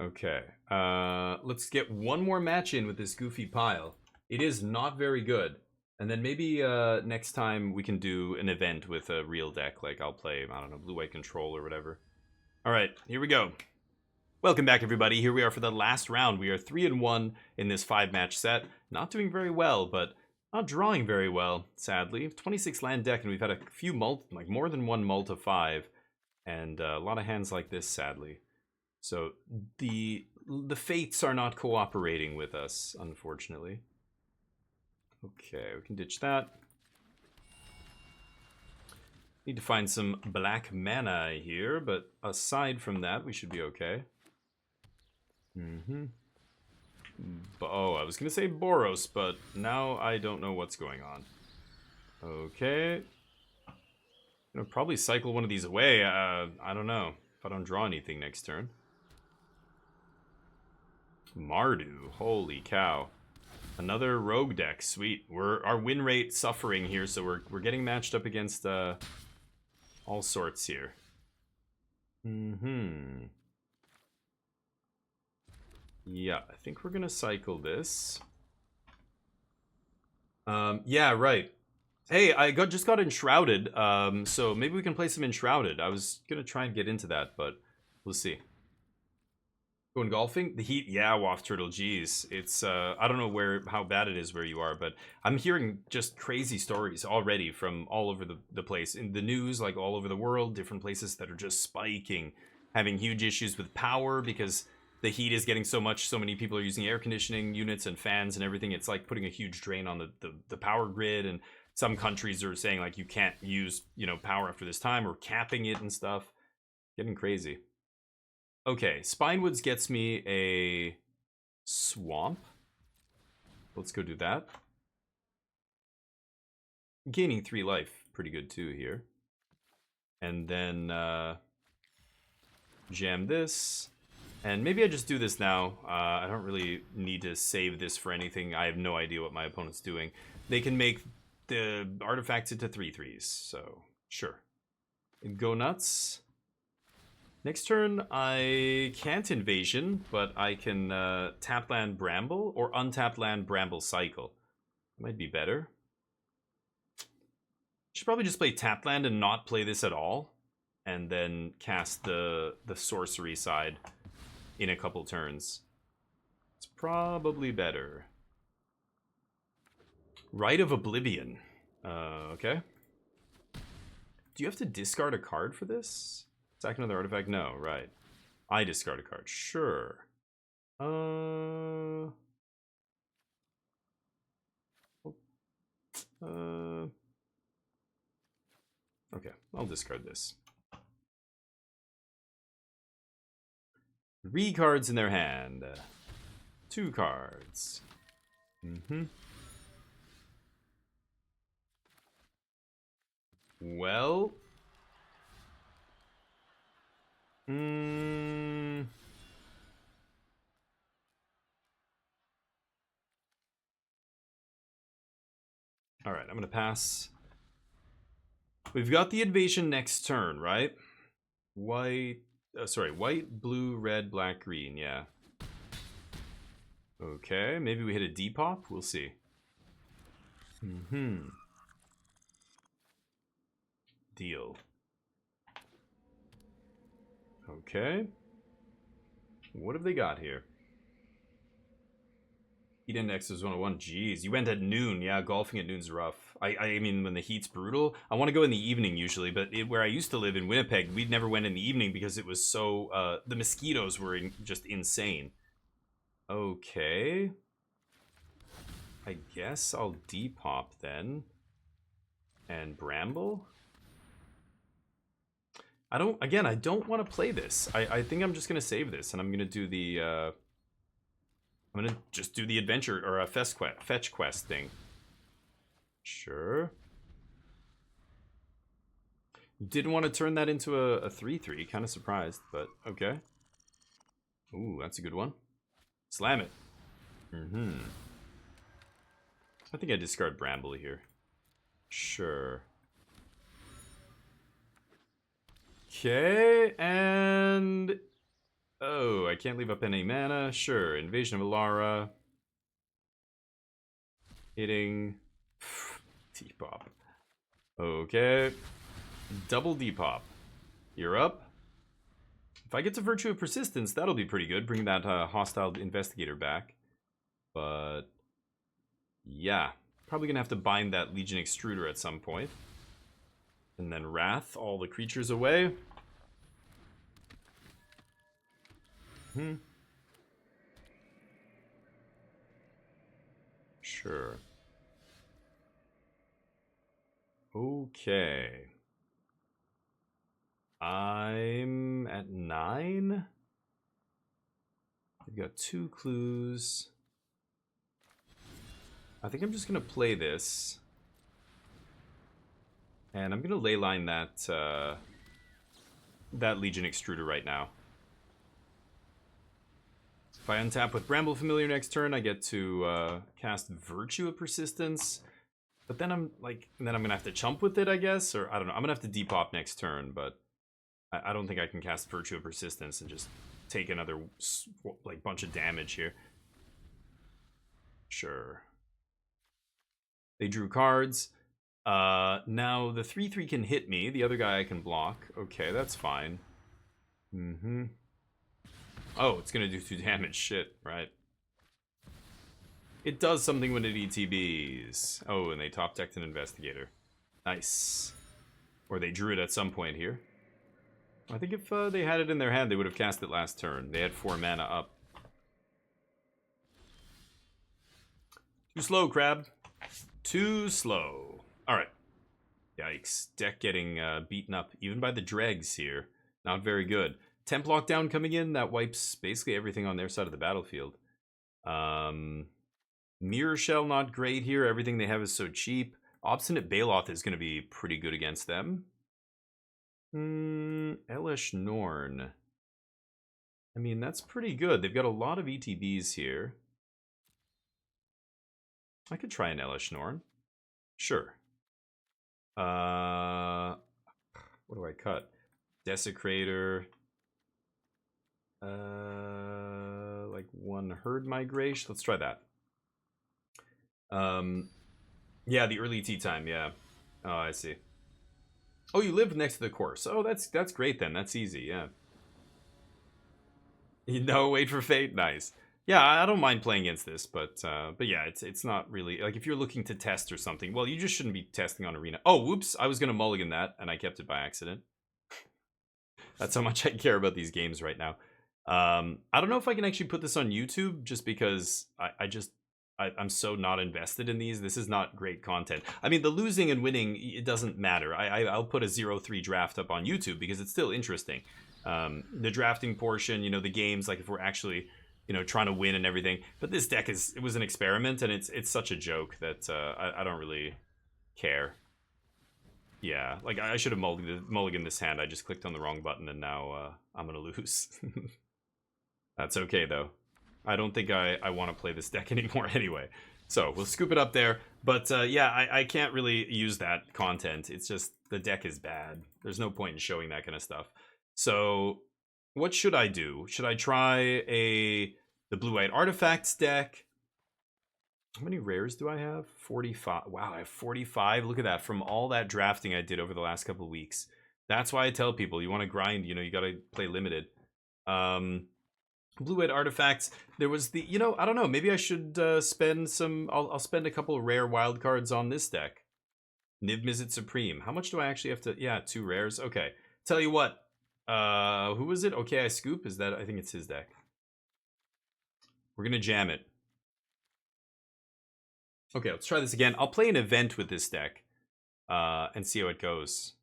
Okay, let's get 1 more match in with this goofy pile. It is not very good. And then maybe next time we can do an event with a real deck. Like I'll play, I don't know, Blue-White Control or whatever. Alright, here we go. Welcome back, everybody. Here we are for the last round. We are 3-1 in this 5-match set. Not doing very well, but not drawing very well, sadly. 26 land deck, and we've had a few like more than 1 mult of 5. And a lot of hands like this, sadly. So the fates are not cooperating with us, unfortunately. Okay, we can ditch that. Need to find some black mana here, but aside from that, we should be okay. Oh, I was gonna say Boros, but now I don't know what's going on. Okay. I'm gonna probably cycle one of these away. I don't know if I don't draw anything next turn. Mardu, holy cow. Another rogue deck, sweet. Our win rate suffering here, so we're getting matched up against all sorts here. Mm-hmm. Yeah, I think we're gonna cycle this. Yeah, right. Hey, I just got Enshrouded, so maybe we can play some Enshrouded. I was gonna try and get into that, but we'll see. Going golfing? The heat, yeah, Waft Turtle, geez. It's, I don't know how bad it is where you are, but I'm hearing just crazy stories already from all over the place. In the news, like all over the world, different places that are just spiking, having huge issues with power because the heat is getting so much, so many people are using air conditioning units and fans and everything. It's like putting a huge drain on the power grid, and some countries are saying like you can't use, power after this time or capping it and stuff. Getting crazy. Okay, Spinewoods gets me a swamp. Let's go do that. Gaining 3 life, pretty good too here. And then jam this. And maybe I just do this now. I don't really need to save this for anything. I have no idea what my opponent's doing. They can make the artifacts into 3/3s, so sure. Go nuts. Next turn, I can't Invasion, but I can tap land Bramble or untap land Bramble Cycle. Might be better. Should probably just play tap land and not play this at all, and then cast the sorcery side in a couple turns. It's probably better. Rite of Oblivion. Okay. Do you have to discard a card for this? Sack another artifact? No, right. I discard a card. Sure. Okay, I'll discard this. 3 cards in their hand. 2 cards. Well. Alright, I'm gonna pass. We've got the invasion next turn, right? White, blue, red, black, green, yeah. Okay, maybe we hit a Depop, we'll see. Deal. Okay. What have they got here? Heat index is 101. Jeez, you went at noon. Yeah, golfing at noon's rough. I mean, when the heat's brutal, I want to go in the evening usually, but where I used to live in Winnipeg, we'd never went in the evening because it was so, the mosquitoes were just insane. Okay. I guess I'll Depop then. And Bramble? I don't want to play this. I think I'm just going to save this, and I'm going to do the, I'm going to just do the adventure, or a fetch quest thing. Sure. Didn't want to turn that into a 3/3. Kind of surprised, but okay. Ooh, that's a good one. Slam it. I think I discard Bramble here. Sure. Okay, and... Oh, I can't leave up any mana. Sure, Invasion of Alara. Hitting... Depop. Okay. Double Depop. You're up. If I get to Virtue of Persistence, that'll be pretty good. Bring that Hostile Investigator back. But... yeah. Probably gonna have to bind that Legion Extruder at some point. And then Wrath all the creatures away. Sure. Okay. I'm at 9. I've got 2 clues. I think I'm just gonna play this. And I'm gonna leyline that that Legion Extruder right now. If I untap with Bramble Familiar next turn, I get to cast Virtue of Persistence. But then I'm gonna have to chump with it, I guess, or I don't know. I'm gonna have to Depop next turn, but I don't think I can cast Virtue of Persistence and just take another, like, bunch of damage here. Sure. They drew cards. Now the 3/3 can hit me. The other guy I can block. Okay, that's fine. Oh, it's gonna do 2 damage. Shit, right. It does something when it ETBs. Oh, and they top decked an Investigator. Nice. Or they drew it at some point here. I think if they had it in their hand, they would have cast it last turn. They had 4 mana up. Too slow, Crab. Too slow. Alright. Yikes. Deck getting beaten up, even by the dregs here. Not very good. Temp Lockdown coming in, that wipes basically everything on their side of the battlefield. Mirror Shell not great here. Everything they have is so cheap. Obstinate Baloth is going to be pretty good against them. Elesh Norn. I mean, that's pretty good. They've got a lot of ETBs here. I could try an Elesh Norn. Sure. What do I cut? Desecrator. Like 1 Herd Migration. Let's try that. Yeah, the early tea time, yeah. Oh, I see. Oh, you live next to the course. Oh, that's great then. That's easy, yeah. No, wait for fate. Nice. Yeah, I don't mind playing against this, but yeah, it's not really like if you're looking to test or something. Well, you just shouldn't be testing on Arena. Oh, whoops! I was gonna mulligan that, and I kept it by accident. That's how much I care about these games right now. I don't know if I can actually put this on YouTube, just because I'm so not invested in these. This is not great content. I mean, the losing and winning, it doesn't matter. I'll put a 0-3 draft up on YouTube because it's still interesting. The drafting portion, you know, the games, like if we're actually, you know, trying to win and everything. But this deck it was an experiment, and it's such a joke that I don't really care. Yeah, like I should have mulliganed this hand. I just clicked on the wrong button, and now I'm gonna lose. That's okay though. I don't think I want to play this deck anymore anyway. So we'll scoop it up there. But yeah, I can't really use that content. It's just the deck is bad. There's no point in showing that kind of stuff. So what should I do? Should I try the Blue-White Artifacts deck? How many rares do I have? 45. Wow, I have 45. Look at that. From all that drafting I did over the last couple of weeks. That's why I tell people, you want to grind, you know, you got to play limited. Blue-White Artifacts. There was the, you know, I don't know. Maybe I should spend some, I'll spend a couple of rare wild cards on this deck. Niv Mizzet Supreme. How much do I actually have to, yeah, 2 rares. Okay. Tell you what, who was it? Okay, I Scoop. Is that, I think it's his deck. We're going to jam it. Okay, let's try this again. I'll play an event with this deck and see how it goes.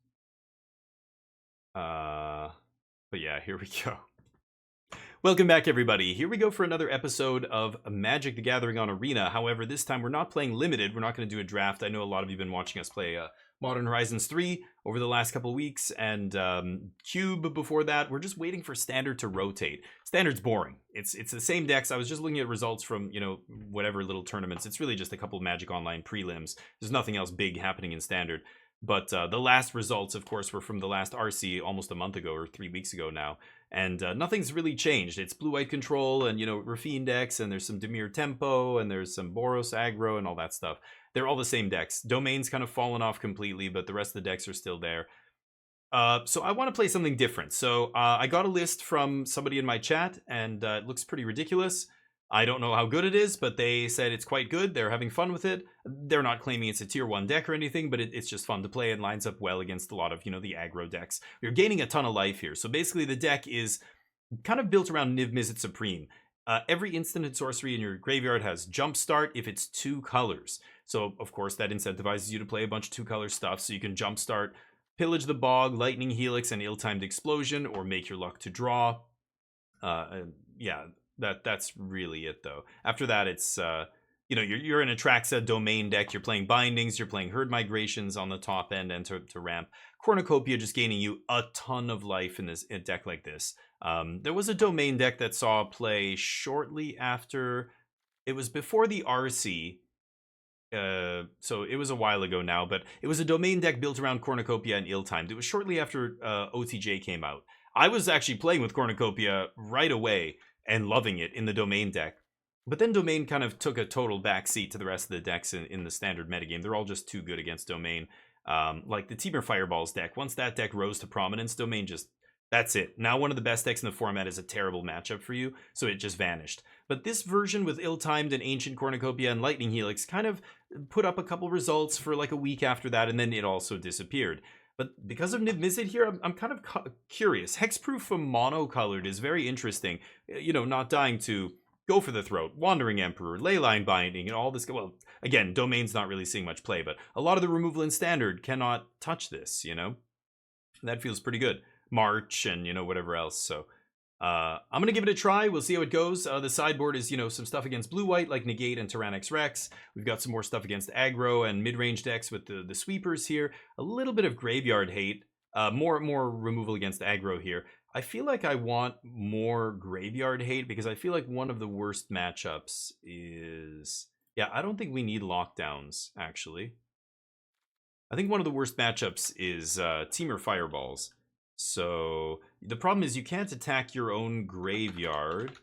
But yeah, here we go. Welcome back, everybody. Here we go for another episode of Magic the Gathering on Arena. However, this time we're not playing limited. We're not going to do a draft. I know a lot of you have been watching us play Modern Horizons 3 over the last couple of weeks, and Cube before that. We're just waiting for Standard to rotate. Standard's boring. It's the same decks. I was just looking at results from, you know, whatever little tournaments. It's really just a couple of Magic Online prelims. There's nothing else big happening in Standard. But the last results, of course, were from the last RC almost a month ago or 3 weeks ago now. And nothing's really changed. It's blue-white control and, you know, Rafine decks, and there's some Dimir Tempo, and there's some Boros aggro and all that stuff. They're all the same decks. Domain's kind of fallen off completely, but the rest of the decks are still there. So I want to play something different. So I got a list from somebody in my chat, and it looks pretty ridiculous. I don't know how good it is, but they said it's quite good. They're having fun with it. They're not claiming it's a tier 1 deck or anything, but it's just fun to play and lines up well against a lot of, you know, the aggro decks. You're gaining a ton of life here. So basically the deck is kind of built around Niv Mizzet Supreme. Every instant and sorcery in your graveyard has Jumpstart if it's 2 colors. So, of course, that incentivizes you to play a bunch of 2-color stuff, so you can Jumpstart Pillage the Bog, Lightning Helix, and Ill-Timed Explosion, or Make Your Luck to Draw. Yeah, that's really it, though. After that, it's, you know, you're in a Traxa domain deck, you're playing Bindings, you're playing Herd Migrations on the top end and to ramp. Cornucopia just gaining you a ton of life in a deck like this. There was a domain deck that saw play shortly after, it was before the RC, So it was a while ago now, but it was a domain deck built around Cornucopia and Ill-Timed. It was shortly after OTJ came out. I was actually playing with Cornucopia right away and loving it in the domain deck. But then domain kind of took a total backseat to the rest of the decks in the standard metagame. They're all just too good against domain. Like the Temur Fireballs deck, once that deck rose to prominence, domain just, that's it. Now one of the best decks in the format is a terrible matchup for you, so it just vanished. But this version with Ill-Timed and Ancient Cornucopia and Lightning Helix kind of put up a couple results for like a week after that, and then it also disappeared. But because of Niv Mizzet here, I'm kind of curious. Hexproof from monocolored is very interesting. You know, not dying to Go for the Throat, Wandering Emperor, Leyline Binding, and all this. Well, again, Domain's not really seeing much play, but a lot of the removal in Standard cannot touch this, you know? That feels pretty good. March and, you know, whatever else, so... I'm going to give it a try. We'll see how it goes. The sideboard is, you know, some stuff against blue-white like Negate and Tyrannix Rex. We've got some more stuff against aggro and mid-range decks with the sweepers here. A little bit of graveyard hate. More removal against aggro here. I feel like I want more graveyard hate because I feel like one of the worst matchups is... Yeah, I don't think we need lockdowns, actually. I think one of the worst matchups is Temur Fireballs. So the problem is you can't attack your own graveyard.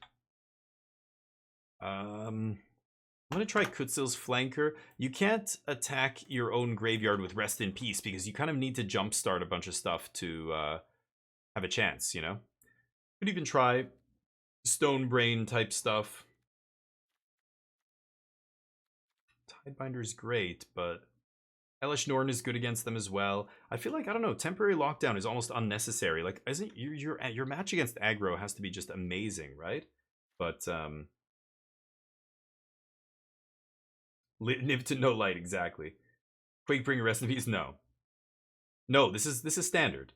I'm gonna try Kutzil's Flanker. You can't attack your own graveyard with Rest in Peace because you kind of need to jumpstart a bunch of stuff to have a chance, you know? Could even try Stone Brain type stuff. Tidebinder is great, but Elish Norn is good against them as well. I feel like, I don't know, Temporary Lockdown is almost unnecessary. Like, isn't your match against aggro has to be just amazing, right? But Niv to no light, exactly. Quakebringer Rest in Peace, no. No, this is standard.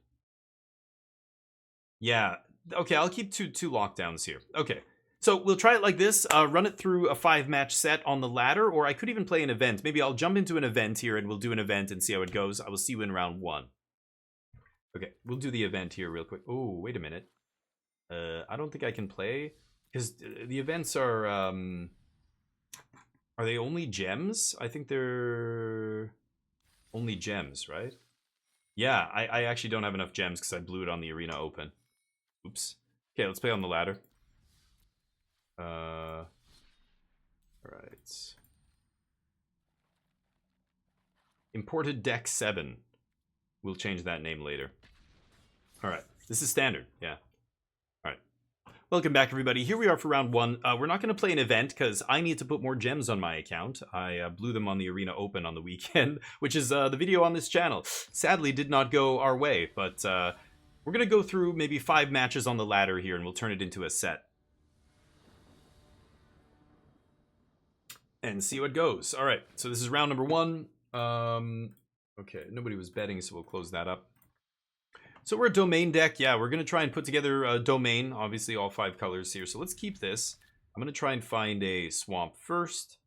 Yeah. Okay, I'll keep two lockdowns here. Okay. So we'll try it like this, run it through a 5-match set on the ladder, or I could even play an event. Maybe I'll jump into an event here and we'll do an event and see how it goes. I will see you in round 1. Okay, we'll do the event here real quick. Oh, wait a minute. I don't think I can play, because the events are they only gems? I think they're only gems, right? Yeah, I actually don't have enough gems because I blew it on the Arena Open. Oops. Okay, let's play on the ladder. Right. Imported deck 7. We'll change that name later. Alright. This is standard, yeah. Alright. Welcome back, everybody. Here we are for round 1. We're not going to play an event because I need to put more gems on my account. I blew them on the Arena Open on the weekend, which is the video on this channel. Sadly, did not go our way, but we're going to go through maybe 5 matches on the ladder here and we'll turn it into a set. And see what goes. All right, so this is round number 1. Okay, nobody was betting, so we'll close that up. So we're a domain deck. Yeah, we're going to try and put together a domain. Obviously, all 5 colors here. So let's keep this. I'm going to try and find a swamp first.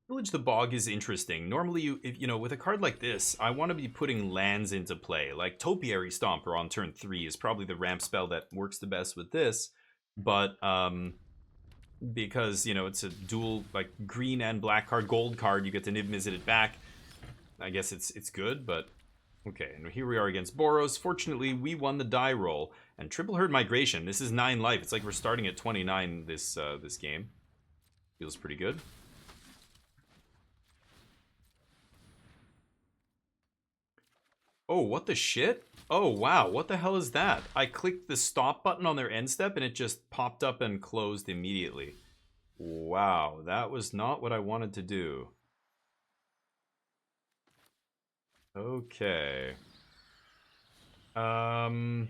Village the Bog is interesting. Normally, you know, with a card like this, I want to be putting lands into play. Like Topiary Stomper on turn 3 is probably the ramp spell that works the best with this. But, because, you know, it's a dual, like, green and black card, gold card, you get to Niv Mizzet it back. I guess it's good, but... Okay, and here we are against Boros. Fortunately, we won the die roll. And Triple Herd Migration, this is 9 life. It's like we're starting at 29 this game. Feels pretty good. Oh, what the shit? Oh, wow, what the hell is that? I clicked the stop button on their end step and it just popped up and closed immediately. Wow, that was not what I wanted to do. Okay. Could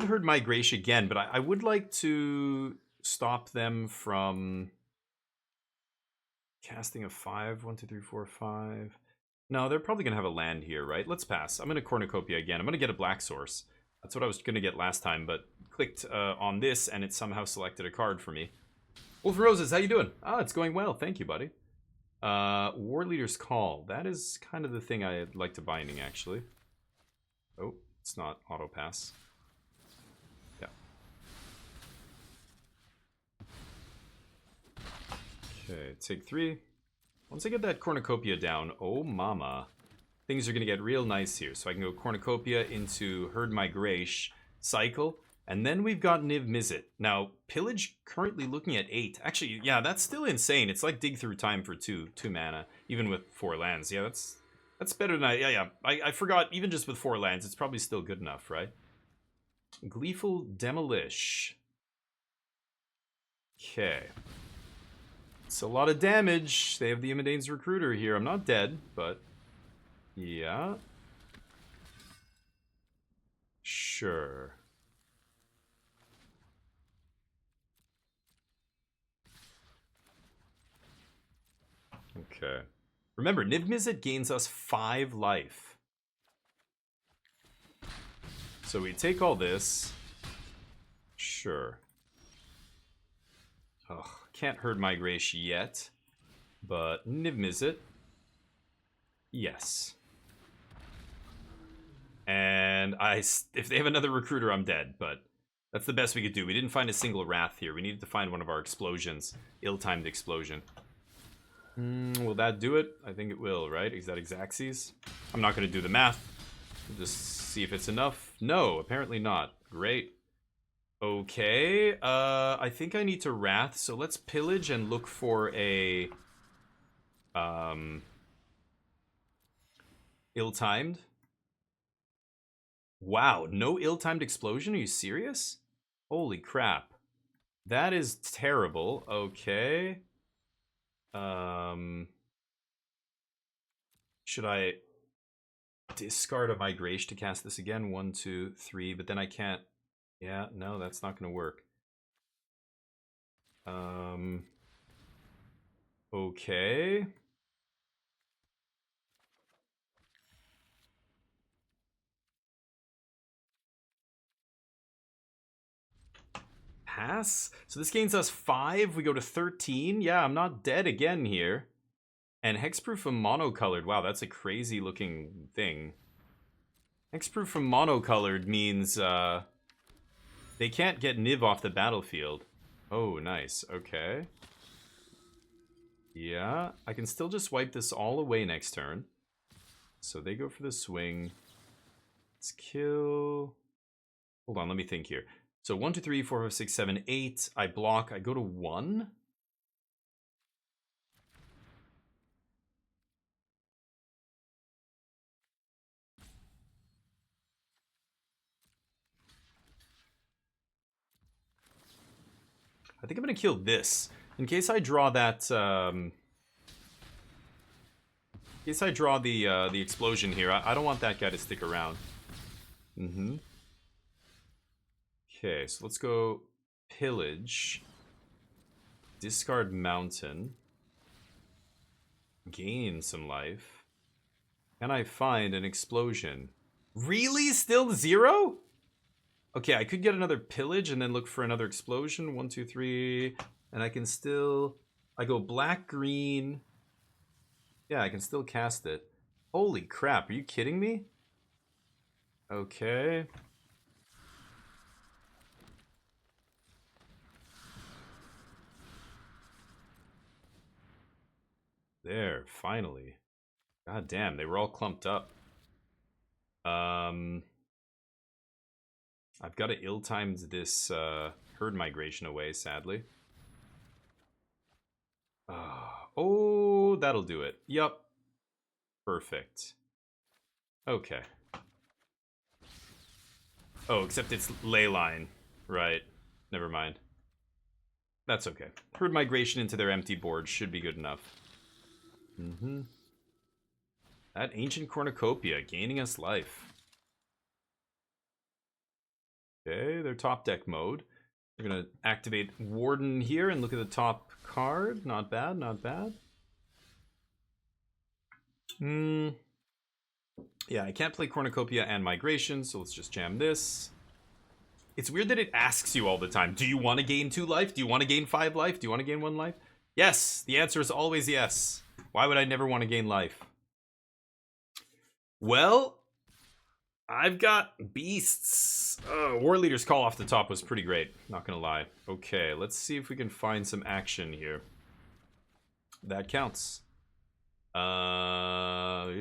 herd Migration again, but I would like to stop them from casting a 5. 1, 2, 3, 4, 5. No, they're probably going to have a land here, right? Let's pass. I'm going to Cornucopia again. I'm going to get a black source. That's what I was going to get last time, but clicked on this, and it somehow selected a card for me. Wolf Roses, how you doing? Ah, it's going well. Thank you, buddy. War Leader's Call. That is kind of the thing I'd like to binding, actually. Oh, it's not auto pass. Yeah. Okay, take 3. Once I get that Cornucopia down, oh mama, things are going to get real nice here. So I can go Cornucopia into Herd Migration, cycle, and then we've got Niv Mizzet. Now, Pillage currently looking at 8. Actually, yeah, that's still insane. It's like Dig Through Time for 2 mana, even with 4 lands. Yeah, that's better than I forgot, even just with 4 lands, it's probably still good enough, right? Gleeful Demolish. Okay. It's a lot of damage. They have the Imidane's Recruiter here. I'm not dead, but yeah. Sure. Okay. Remember, Niv Mizzet gains us 5 life. So we take all this. Sure. Ugh, can't Herd Migration yet. But Niv Mizzet. Yes. And if they have another recruiter, I'm dead. But that's the best we could do. We didn't find a single Wrath here. We needed to find one of our explosions. Ill-timed explosion. Will that do it? I think it will, right? Is that Xaxes? I'm not going to do the math. We'll just see if it's enough. No, apparently not. Great. Okay. I think I need to Wrath. So let's pillage and look for a... ill-timed. Wow, no ill-timed explosion? Are you serious? Holy crap. That is terrible. Okay. Should I discard a Migration to cast this again? 1, 2, 3, but then I can't. Yeah, no, that's not going to work. Okay. Pass? So this gains us 5. We go to 13. Yeah, I'm not dead again here. And Hexproof from monocolored. Wow, that's a crazy looking thing. Hexproof from monocolored means they can't get Niv off the battlefield. Oh, nice. Okay. Yeah, I can still just wipe this all away next turn. So they go for the swing. Let's kill... Hold on, let me think here. So 1, 2, 3, 4, 5, 6, 7, 8. I block. I go to 1. I think I'm going to kill this. In case I draw that... in case I draw the explosion here, I don't want that guy to stick around. Okay, so let's go pillage. Discard mountain. Gain some life. Can I find an explosion? Really? Still 0? Okay, I could get another pillage and then look for another explosion. 1, 2, 3. And I can still... I go black, green. Yeah, I can still cast it. Holy crap, are you kidding me? Okay. There, finally. God damn, they were all clumped up. I've got to ill-timed this Herd Migration away, sadly. Oh, that'll do it. Yup. Perfect. Okay. Oh, except it's Leyline. Right. Never mind. That's okay. Herd Migration into their empty board should be good enough. That Ancient Cornucopia gaining us life. Okay, they're top deck mode. We're gonna activate Warden here and look at the top card. Not bad, not bad. Yeah, I can't play Cornucopia and Migration, so let's just jam this. It's weird that it asks you all the time, do you want to gain 2 life? Do you want to gain 5 life? Do you want to gain 1 life? Yes, the answer is always yes. Why would I never want to gain life? Well, I've got beasts. War Leader's Call off the top was pretty great, not gonna lie. Okay, let's see if we can find some action here. That counts. Yeah.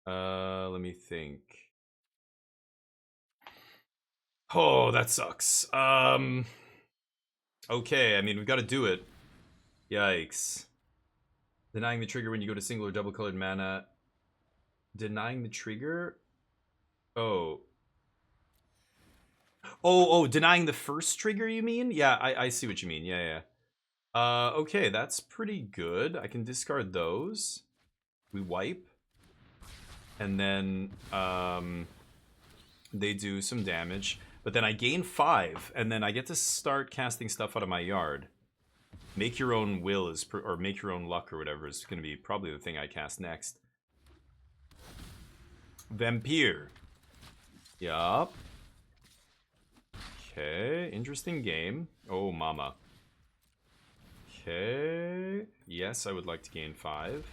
Let me think. Oh, that sucks. Okay, I mean, we've got to do it. Yikes. Denying the trigger when you go to single or double colored mana. Denying the trigger? Oh. Oh, denying the first trigger, you mean? Yeah, I see what you mean. Yeah. Okay, that's pretty good. I can discard those. We wipe. And then, they do some damage. But then I gain 5, and then I get to start casting stuff out of my yard. Make your own will is, or make your own luck or whatever is going to be probably the thing I cast next. Vampire. Yup. Okay, interesting game. Oh, mama. Okay. Yes, I would like to gain 5.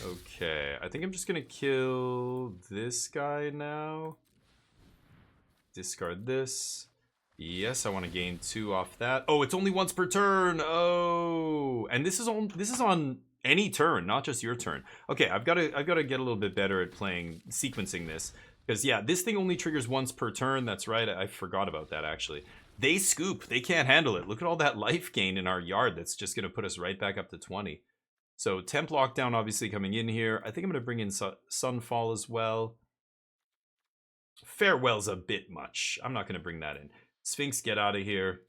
Okay, I think I'm just gonna kill this guy now. Discard this. Yes, I want to gain 2 off that. Oh, it's only once per turn. Oh, and this is on any turn, not just your turn. Okay, I've got to get a little bit better at playing sequencing this, because yeah, this thing only triggers once per turn. That's right. I forgot about that actually. They scoop. They can't handle it. Look at all that life gain in our yard. That's just going to put us right back up to 20. So temp lockdown obviously coming in here. I think I'm going to bring in Sunfall as well. Farewell's a bit much. I'm not going to bring that in. Sphinx, get out of here.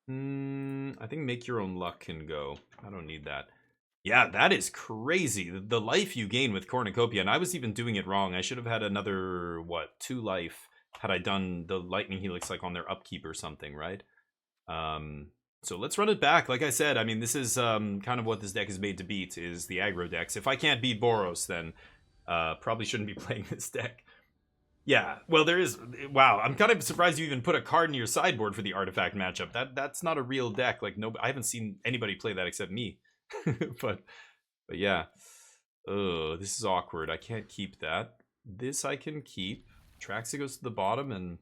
I think make your own luck can go. I don't need that. Yeah, that is crazy. The life you gain with Cornucopia, and I was even doing it wrong. I should have had another, what, 2 life had I done the Lightning Helix like on their upkeep or something, right? So let's run it back. Like I said, I mean, this is kind of what this deck is made to beat, is the aggro decks. If I can't beat Boros, then probably shouldn't be playing this deck. Yeah, well, there is. Wow, I'm kind of surprised you even put a card in your sideboard for the artifact matchup. That's not a real deck. Like, no, I haven't seen anybody play that except me. but yeah. Oh, this is awkward. I can't keep that. This I can keep. Traxa goes to the bottom, and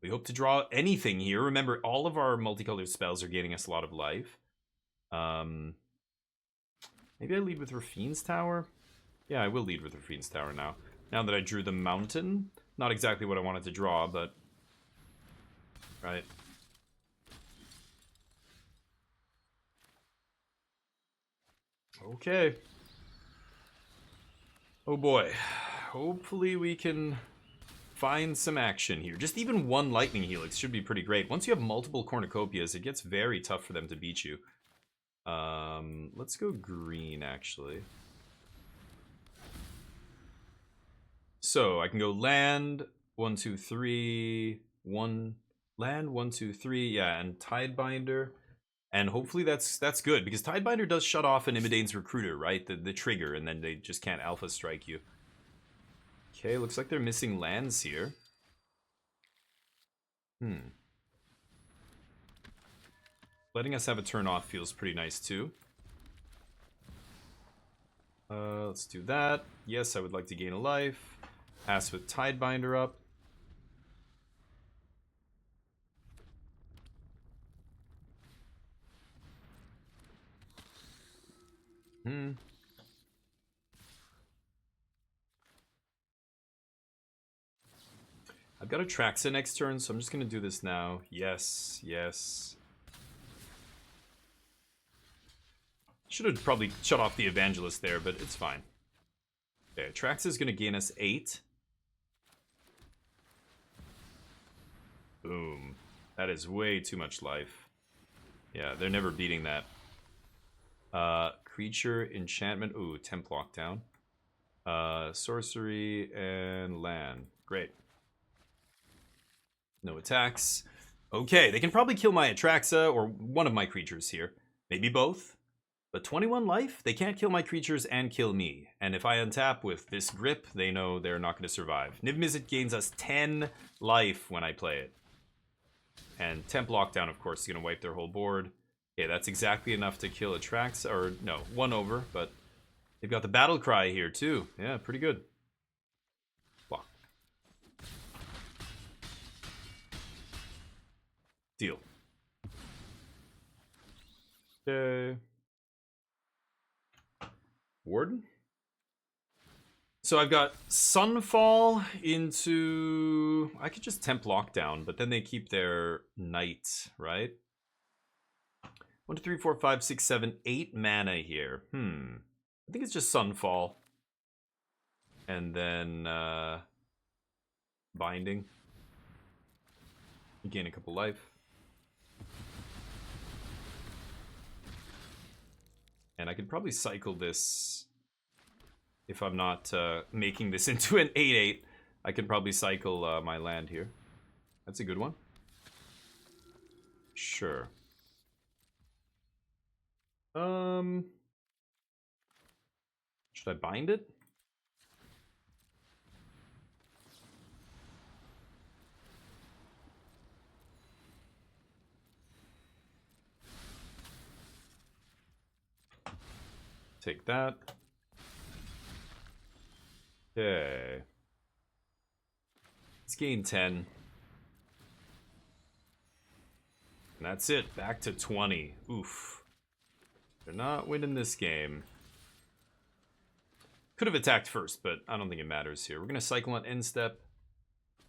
we hope to draw anything here. Remember, all of our multicolored spells are gaining us a lot of life. Maybe I lead with Rafine's Tower. Yeah, I will lead with Rafine's Tower now. Now that I drew the mountain. Not exactly what I wanted to draw, but... Right. Okay. Oh boy. Hopefully we can find some action here. Just even one Lightning Helix should be pretty great. Once you have multiple Cornucopias, it gets very tough for them to beat you. Let's go green, actually. So I can go land 1, 2, 3, 1 land 1, 2, 3, yeah, and Tidebinder, and hopefully that's good because Tidebinder does shut off an Imidane's Recruiter, right? The trigger, and then they just can't alpha strike you. Okay, looks like they're missing lands here. Letting us have a turn off feels pretty nice too. Let's do that. Yes, I would like to gain a life. Pass with Tidebinder up. I've got a Traxa next turn, so I'm just going to do this now. Yes, yes. Should have probably shut off the Evangelist there, but it's fine. Okay, Traxa is going to gain us 8. Boom. That is way too much life. Yeah, they're never beating that. Creature, enchantment. Ooh, temp lockdown. Sorcery and land. Great. No attacks. Okay, they can probably kill my Atraxa or one of my creatures here. Maybe both. But 21 life? They can't kill my creatures and kill me. And if I untap with this grip, they know they're not going to survive. Niv Mizzet gains us 10 life when I play it. And Temp Lockdown, of course, is going to wipe their whole board. Okay, that's exactly enough to kill Atraxa, or no, 1 over, but they've got the Battle Cry here too. Yeah, pretty good. Block. Deal. Okay. Warden? So I've got Sunfall into... I could just temp Lockdown, but then they keep their Knight, right? 1, 2, 3, 4, 5, 6, 7, 8 mana here. I think it's just Sunfall. And then Binding. You gain a couple life. And I could probably cycle this if I'm not making this into an 8/8. I could probably cycle my land here. That's a good one. Sure. Should I bind it? Take that. Okay. Let's gain 10. And that's it. Back to 20. Oof. They're not winning this game. Could have attacked first, but I don't think it matters here. We're going to cycle on end step.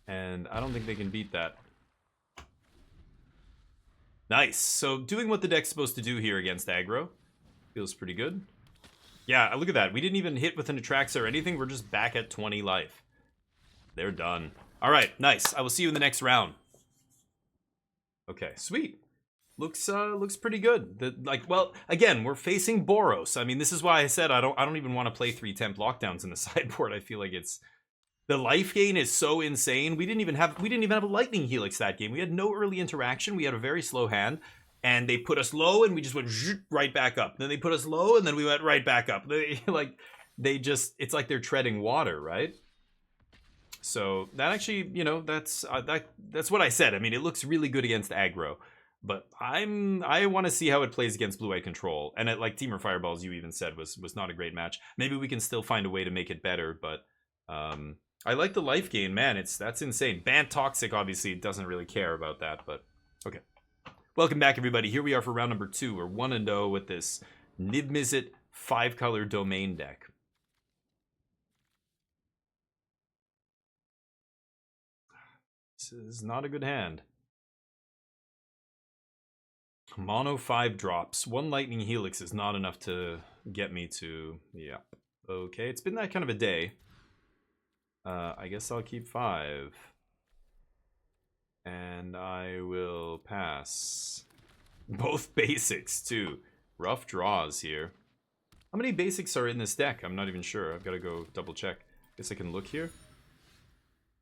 And I don't think they can beat that. Nice. So doing what the deck's supposed to do here against aggro. Feels pretty good. Yeah, look at that. We didn't even hit with an Atraxa or anything. We're just back at 20 life. They're done. All right, nice. I will see you in the next round. Okay, sweet. Looks pretty good. Well, again, we're facing Boros. I mean, this is why I said I don't even want to play 3 temp lockdowns in the sideboard. I feel like it's the life gain is so insane. We didn't even have a lightning helix that game. We had no early interaction. We had a very slow hand. And they put us low, and we just went right back up. Then they put us low, and then we went right back up. It's like they're treading water, right? So that actually, that's what I said. I mean, it looks really good against aggro, but I want to see how it plays against blue-eye control. And like Temur Fireballs, you even said was not a great match. Maybe we can still find a way to make it better, but I like the life gain, man. That's insane. Bant Toxic obviously doesn't really care about that, but okay. Welcome back, everybody. Here we are for round number 2. We're 1-0 with this Niv Mizzet 5-color domain deck. This is not a good hand. Mono 5 drops. 1 Lightning Helix is not enough to get me to... Yeah. Okay, it's been that kind of a day. I guess I'll keep 5. And I will pass. Both basics, too. Rough draws here. How many basics are in this deck? I'm not even sure. I've got to go double check. Guess I can look here.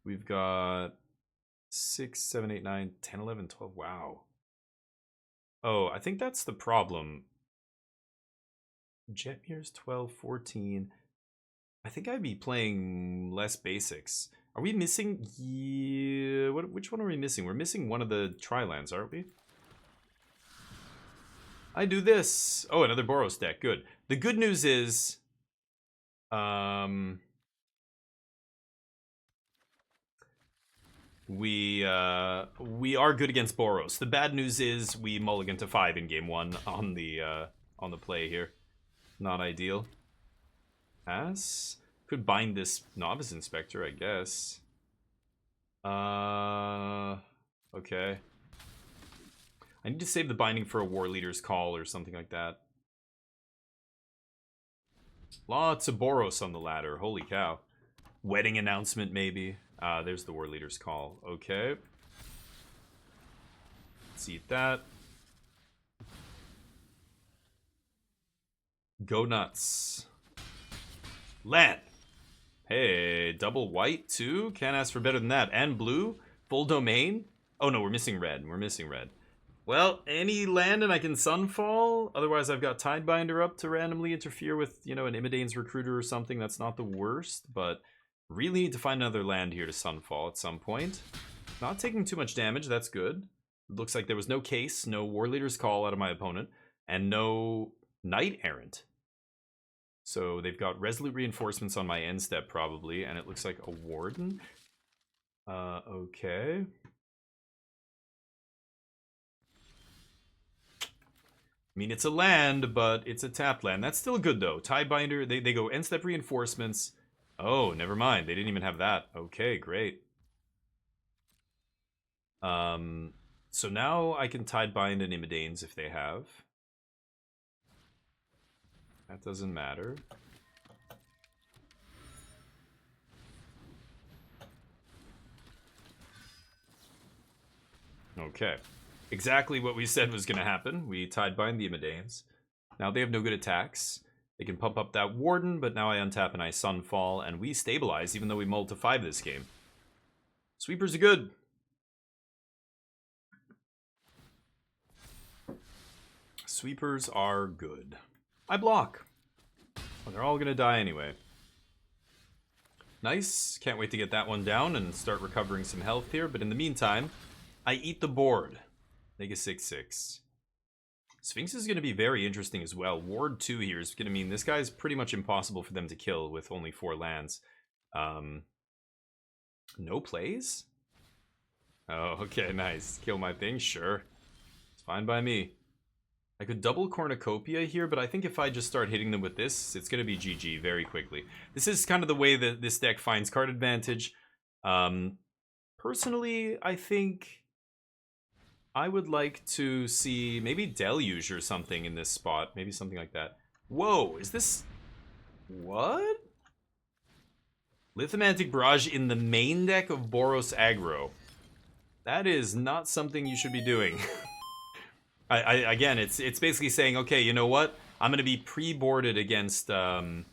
We've got 6, 7, 8, 9, 10, 11, 12. Wow. Oh, I think that's the problem. Jetmir's 12, 14. I think I'd be playing less basics. Are we missing? Yeah. Which one are we missing? We're missing one of the Tri-lands, aren't we? I do this. Oh, another Boros deck. Good. The good news is, we are good against Boros. The bad news is we mulligan to 5 in game 1 on the play here. Not ideal. Pass. Could bind this Novice Inspector, I guess. Okay. I need to save the binding for a War Leader's Call or something like that. Lots of Boros on the ladder. Holy cow. Wedding announcement, maybe. There's the War Leader's Call. Okay. Let's eat that. Go nuts. Land. Hey, double white too? Can't ask for better than that. And blue? Full domain? Oh no, we're missing red. We're missing red. Well, any land and I can Sunfall. Otherwise, I've got Tidebinder up to randomly interfere with, an Imidane's Recruiter or something. That's not the worst, but really need to find another land here to Sunfall at some point. Not taking too much damage. That's good. Looks like there was no case, no War Leader's Call out of my opponent, and no Knight Errant. So they've got Resolute Reinforcements on my end step probably, and it looks like a Warden. Okay. I mean, it's a land, but it's a tap land. That's still good, though. Tidebinder, they go end-step reinforcements. Oh, never mind. They didn't even have that. Okay, great. So now I can Tidebind and Imidanes if they have. That doesn't matter. Okay. Exactly what we said was going to happen. We Tidebind the Imidanes. Now they have no good attacks. They can pump up that Warden, but now I untap and I Sunfall, and we stabilize even though we mulled to 5 this game. Sweepers are good. Sweepers are good. I block. Well, they're all gonna die anyway. Nice. Can't wait to get that one down and start recovering some health here. But in the meantime, I eat the board. Make a 6/6. Sphinx is going to be very interesting as well. Ward 2 here is going to mean this guy's pretty much impossible for them to kill with only 4 lands. No plays? Oh, okay, nice. Kill my thing? Sure. It's fine by me. I could double Cornucopia here, but I think if I just start hitting them with this, it's going to be GG very quickly. This is kind of the way that this deck finds card advantage. Personally, I think I would like to see maybe Deluge or something in this spot. Maybe something like that. Whoa, is this... What? Lithomantic Barrage in the main deck of Boros Aggro. That is not something you should be doing. Again, it's basically saying, okay, you know what? I'm going to be pre-boarded against... I'm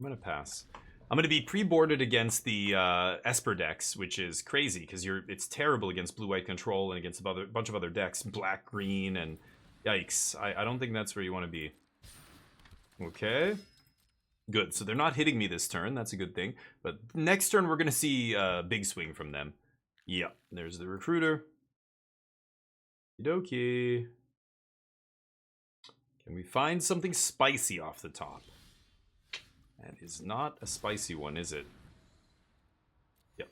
going to pass. I'm going to be pre-boarded against the Esper decks, which is crazy, because it's terrible against blue-white control and against a bunch of other decks. Black-green, and yikes. I don't think that's where you want to be. Okay. Good, so they're not hitting me this turn. That's a good thing. But next turn, we're going to see a big swing from them. Yep, there's the Recruiter. Okie-dokie. Can we find something spicy off the top? That is not a spicy one, is it? Yep.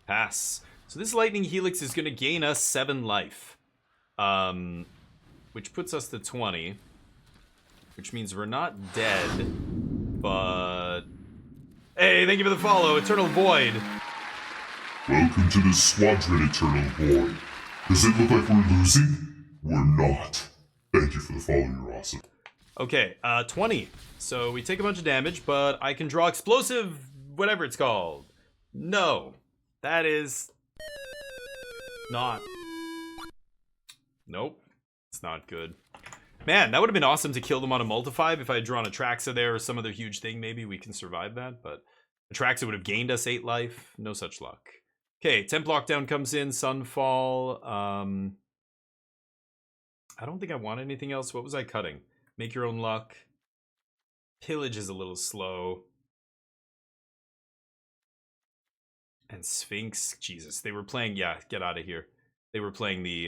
Pass. So this Lightning Helix is going to gain us 7 life. Which puts us to 20. Which means we're not dead, but... Hey, thank you for the follow, Eternal Void. Welcome to the Squadron, Eternal Void. Does it look like we're losing? We're not. Thank you for the follow, you're awesome. Okay, 20. So we take a bunch of damage, but I can draw Explosive, whatever it's called. No. That is... not... Nope. It's not good. Man, that would have been awesome to kill them on a Multi-5 if I had drawn Atraxa there or some other huge thing. Maybe we can survive that, but Atraxa would have gained us 8 life. No such luck. Okay, Temp Lockdown comes in, Sunfall. I don't think I want anything else. What was I cutting? Make Your Own Luck. Pillage is a little slow. And Sphinx, Jesus, they were playing, yeah, get out of here. They were playing the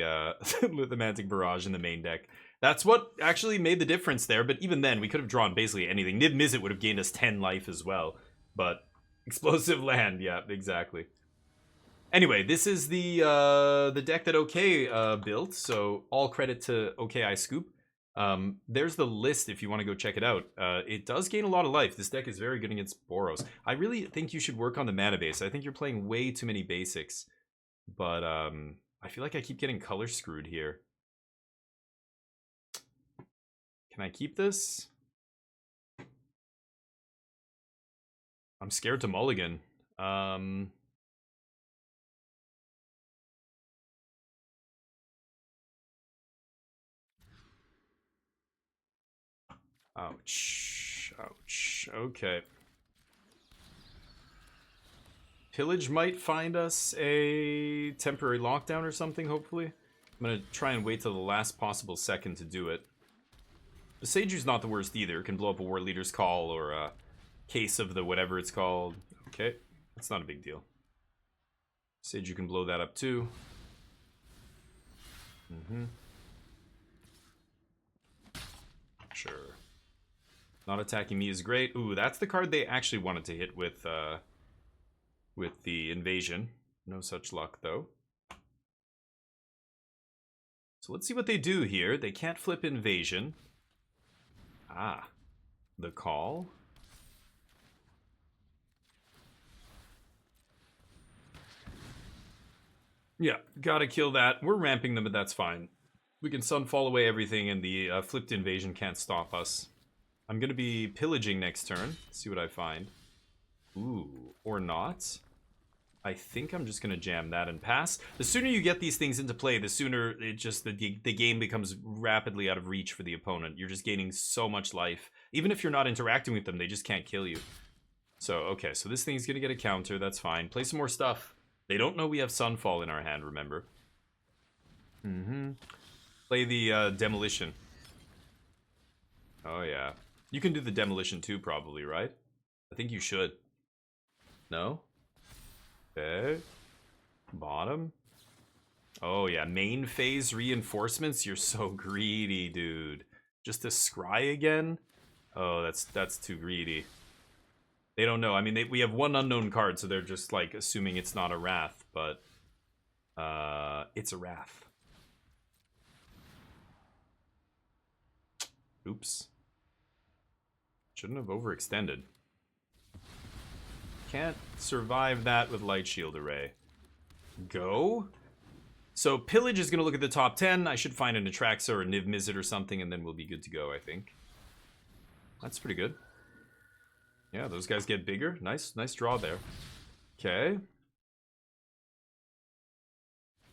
Lithomantic Barrage in the main deck. That's what actually made the difference there, but even then, we could have drawn basically anything. Niv Mizzet would have gained us 10 life as well, but Explosive Land, yeah, exactly. Anyway, this is the deck that OK built, so all credit to OKI Scoop. There's the list if you want to go check it out. It does gain a lot of life. This deck is very good against Boros. I really think you should work on the mana base. I think you're playing way too many basics, but I feel like I keep getting color screwed here. Can I keep this? I'm scared to mulligan. Ouch. Ouch. Okay. Pillage might find us a temporary lockdown or something, hopefully. I'm gonna try and wait till the last possible second to do it. The Seiju's not the worst either. It can blow up a War Leader's Call or a Case of the whatever it's called. Okay, that's not a big deal. Seiju can blow that up too. Sure. Not attacking me is great. Ooh, that's the card they actually wanted to hit with the invasion. No such luck, though. So let's see what they do here. They can't flip invasion. Ah, the call. Yeah, gotta kill that. We're ramping them, but that's fine. We can Sunfall away everything, and the flipped invasion can't stop us. I'm gonna be pillaging next turn. See what I find. Ooh, or not. I think I'm just gonna jam that and pass. The sooner you get these things into play, the sooner it just the game becomes rapidly out of reach for the opponent. You're just gaining so much life. Even if you're not interacting with them, they just can't kill you. So, okay, so this thing's gonna get a counter, that's fine. Play some more stuff. They don't know we have Sunfall in our hand, remember? Play the Demolition. Oh, yeah. You can do the Demolition too, probably, right? I think you should. No? Okay. Bottom. Oh, yeah. Main phase reinforcements? You're so greedy, dude. Just a Scry again? Oh, that's too greedy. They don't know. I mean, we have one unknown card, so they're just, like, assuming it's not a Wrath, but... it's a Wrath. Oops. Shouldn't have overextended. Can't survive that with Light Shield Array. Go? So, Pillage is going to look at the top 10. I should find an Atraxa or a Niv Mizzet or something, and then we'll be good to go, I think. That's pretty good. Yeah, those guys get bigger. Nice draw there. Okay.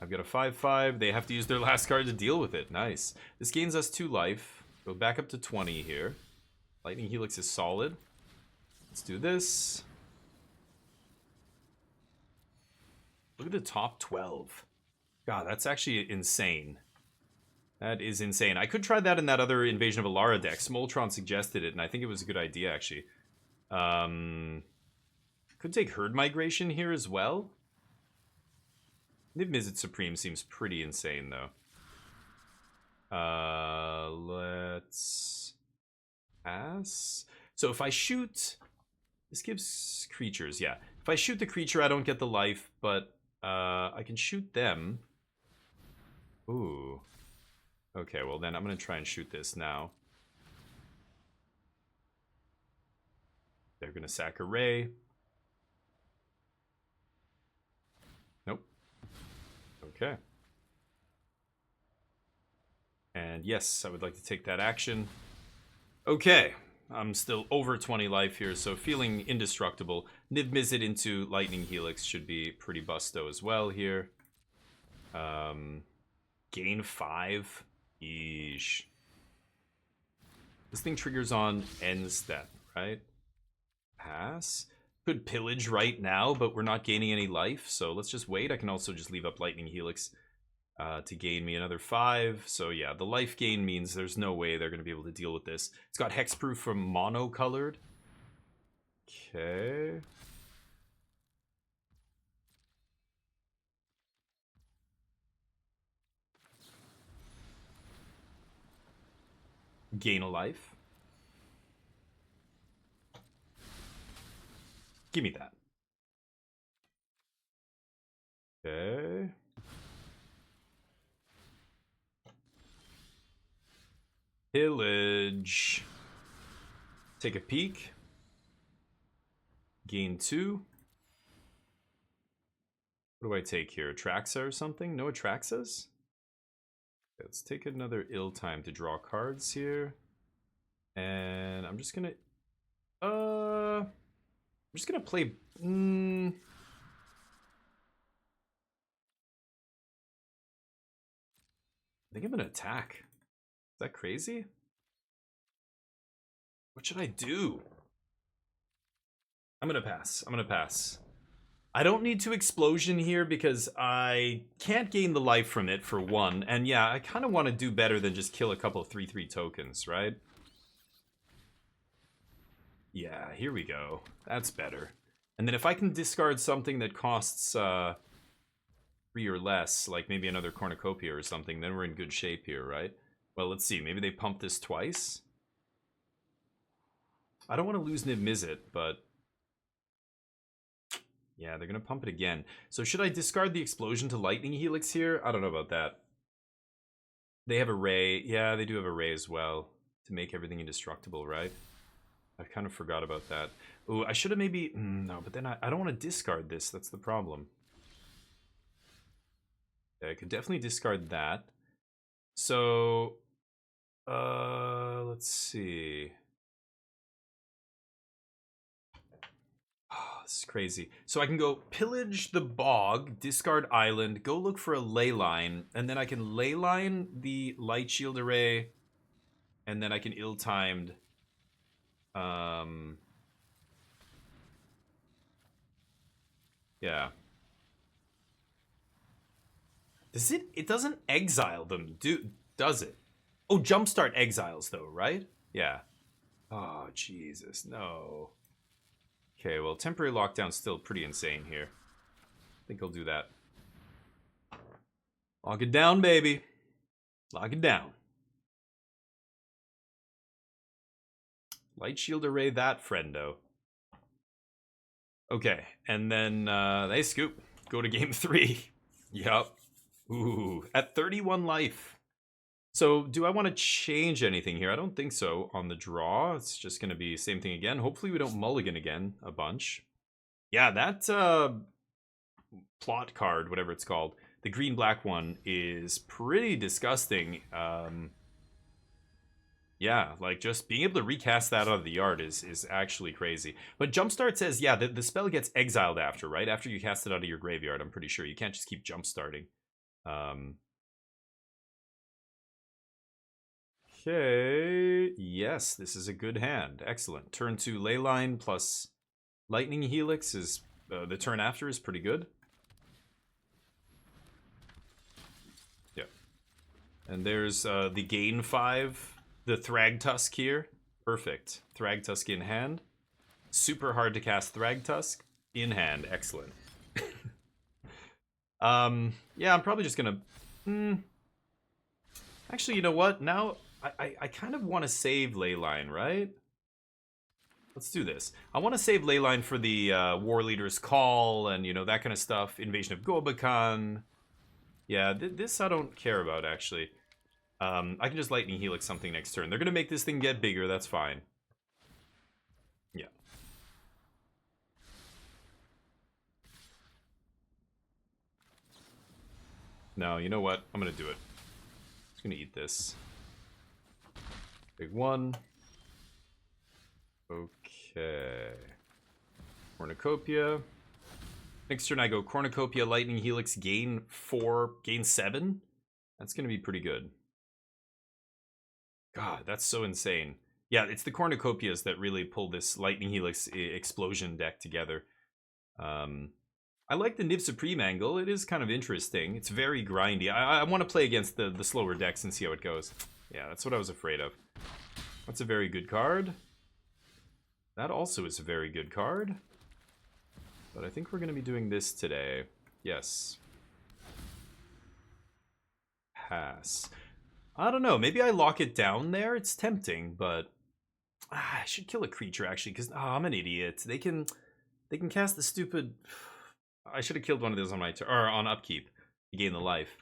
I've got a 5/5. They have to use their last card to deal with it. Nice. This gains us 2 life. Go back up to 20 here. Lightning Helix is solid. Let's do this. Look at the top 12. God, that's actually insane. That is insane. I could try that in that other Invasion of Alara deck. Smoltron suggested it, and I think it was a good idea, actually. Could take Herd Migration here as well. Niv Mizzet Supreme seems pretty insane, though. Let's pass. So if I shoot... This gives creatures, yeah. If I shoot the creature, I don't get the life, but I can shoot them. Ooh. Okay, well then I'm going to try and shoot this now. They're going to sack Array. Nope. Okay. And yes, I would like to take that action. Okay. I'm still over 20 life here, so feeling indestructible. Niv Mizzet into Lightning Helix should be pretty busto as well here. Gain 5. Yeesh. This thing triggers on end step, right? Pass. Could pillage right now, but we're not gaining any life, so let's just wait. I can also just leave up Lightning Helix to gain me another 5. So yeah, the life gain means there's no way they're going to be able to deal with this. It's got hexproof from mono-colored. Okay. Gain a life. Give me that. Okay. Pillage. Take a peek. Gain 2. What do I take here? Atraxa or something? No Atraxas? Let's take another ill time to draw cards here. And I'm just gonna play I think I'm gonna attack. Is that crazy? What should I do? I'm gonna pass. I'm gonna pass. I don't need to explosion here because I can't gain the life from it for one. And yeah, I kind of want to do better than just kill a couple of 3/3 tokens, right? Yeah, here we go. That's better. And then if I can discard something that costs 3 or less, like maybe another cornucopia or something, then we're in good shape here, right? Well, let's see. Maybe they pump this twice. I don't want to lose Niv Mizzet, but yeah, they're gonna pump it again. So should I discard the explosion to lightning helix here? I don't know about that. They have a ray. Yeah, they do have a ray as well to make everything indestructible, right? I kind of forgot about that. Ooh, I should have maybe... no, but then I don't want to discard this. That's the problem. Yeah, I could definitely discard that. So... let's see. Oh, this is crazy. So I can go pillage the bog, discard island, go look for a ley line, and then I can ley line the light shield array, and then I can ill-timed... yeah. Does it? It doesn't exile them, does it? Oh, Jumpstart exiles though, right? Yeah. Oh, Jesus, no. Okay, well, temporary lockdown's still pretty insane here. I think I'll do that. Lock it down, baby. Lock it down. Light shield array that, friendo. Okay, and then they scoop. Go to game 3. Yup. Ooh, at 31 life. So, do I want to change anything here? I don't think so on the draw. It's just going to be same thing again. Hopefully we don't mulligan again a bunch. Yeah, that plot card, whatever it's called, the green-black one, is pretty disgusting. Yeah, like just being able to recast that out of the yard is actually crazy. But Jumpstart says, yeah, the spell gets exiled after, right? After you cast it out of your graveyard, I'm pretty sure. You can't just keep Jumpstarting. Okay, yes, this is a good hand. Excellent. Turn 2 Leyline plus Lightning Helix is, the turn after is pretty good. Yeah. And there's the gain 5, the Thragtusk here. Perfect. Thragtusk in hand. Super hard to cast Thragtusk. In hand. Excellent. Yeah, I'm probably just gonna... Actually, you know what? Now, I kind of want to save Leyline, right? Let's do this. I want to save Leyline for the War Leader's Call and, you know, that kind of stuff. Invasion of Gobakan. Yeah, this I don't care about, actually. I can just Lightning Helix something next turn. They're going to make this thing get bigger. That's fine. Yeah. No, you know what? I'm going to do it. I'm just going to eat this. Big one. Okay. Cornucopia. Next turn I go Cornucopia, Lightning Helix, gain 4, gain 7. That's going to be pretty good. God, that's so insane. Yeah, it's the Cornucopias that really pull this Lightning Helix explosion deck together. I like the Niv Supreme angle. It is kind of interesting. It's very grindy. I want to play against the slower decks and see how it goes. Yeah, that's what I was afraid of. That's a very good card. That also is a very good card. But I think we're going to be doing this today. Yes. Pass. I don't know. Maybe I lock it down there. It's tempting, but I should kill a creature actually because I'm an idiot. They can cast the stupid. I should have killed one of those on my turn or on upkeep to gain the life.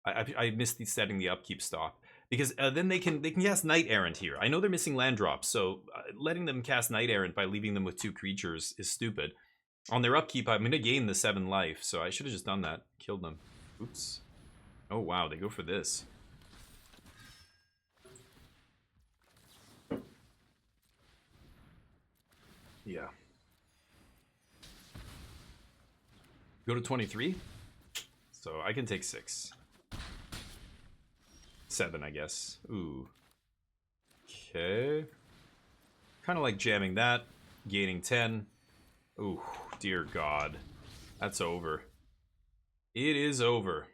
I missed setting the upkeep stop because then they can cast Knight Errant here. I know they're missing land drops, so letting them cast Knight Errant by leaving them with 2 creatures is stupid. On their upkeep, I'm gonna gain the 7 life, so I should have just done that. Killed them. Oops. Oh wow, they go for this. Yeah. Go to 23. So I can take 6. 7, I guess. Ooh. Okay. Kind of like jamming that. Gaining 10. Ooh, dear God. That's over. It is over.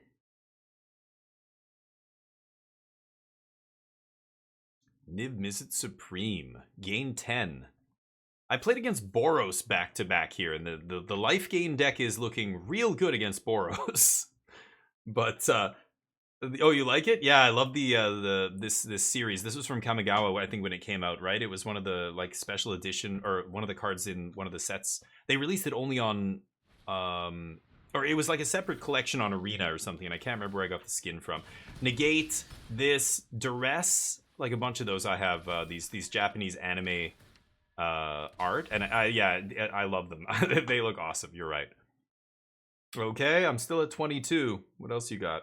Niv Mizzet Supreme. Gain 10. I played against Boros back-to-back here, and the life gain deck is looking real good against Boros. But Oh, you like it? Yeah, I love this series. This was from Kamigawa, I think, when it came out, right? It was one of the like special edition or one of the cards in one of the sets. They released it only on or it was like a separate collection on Arena or something, and I can't remember where I got the skin from. Negate, this, Duress, like a bunch of those I have these Japanese anime art, and I love them. They look awesome. You're right. Okay, I'm still at 22. What else you got?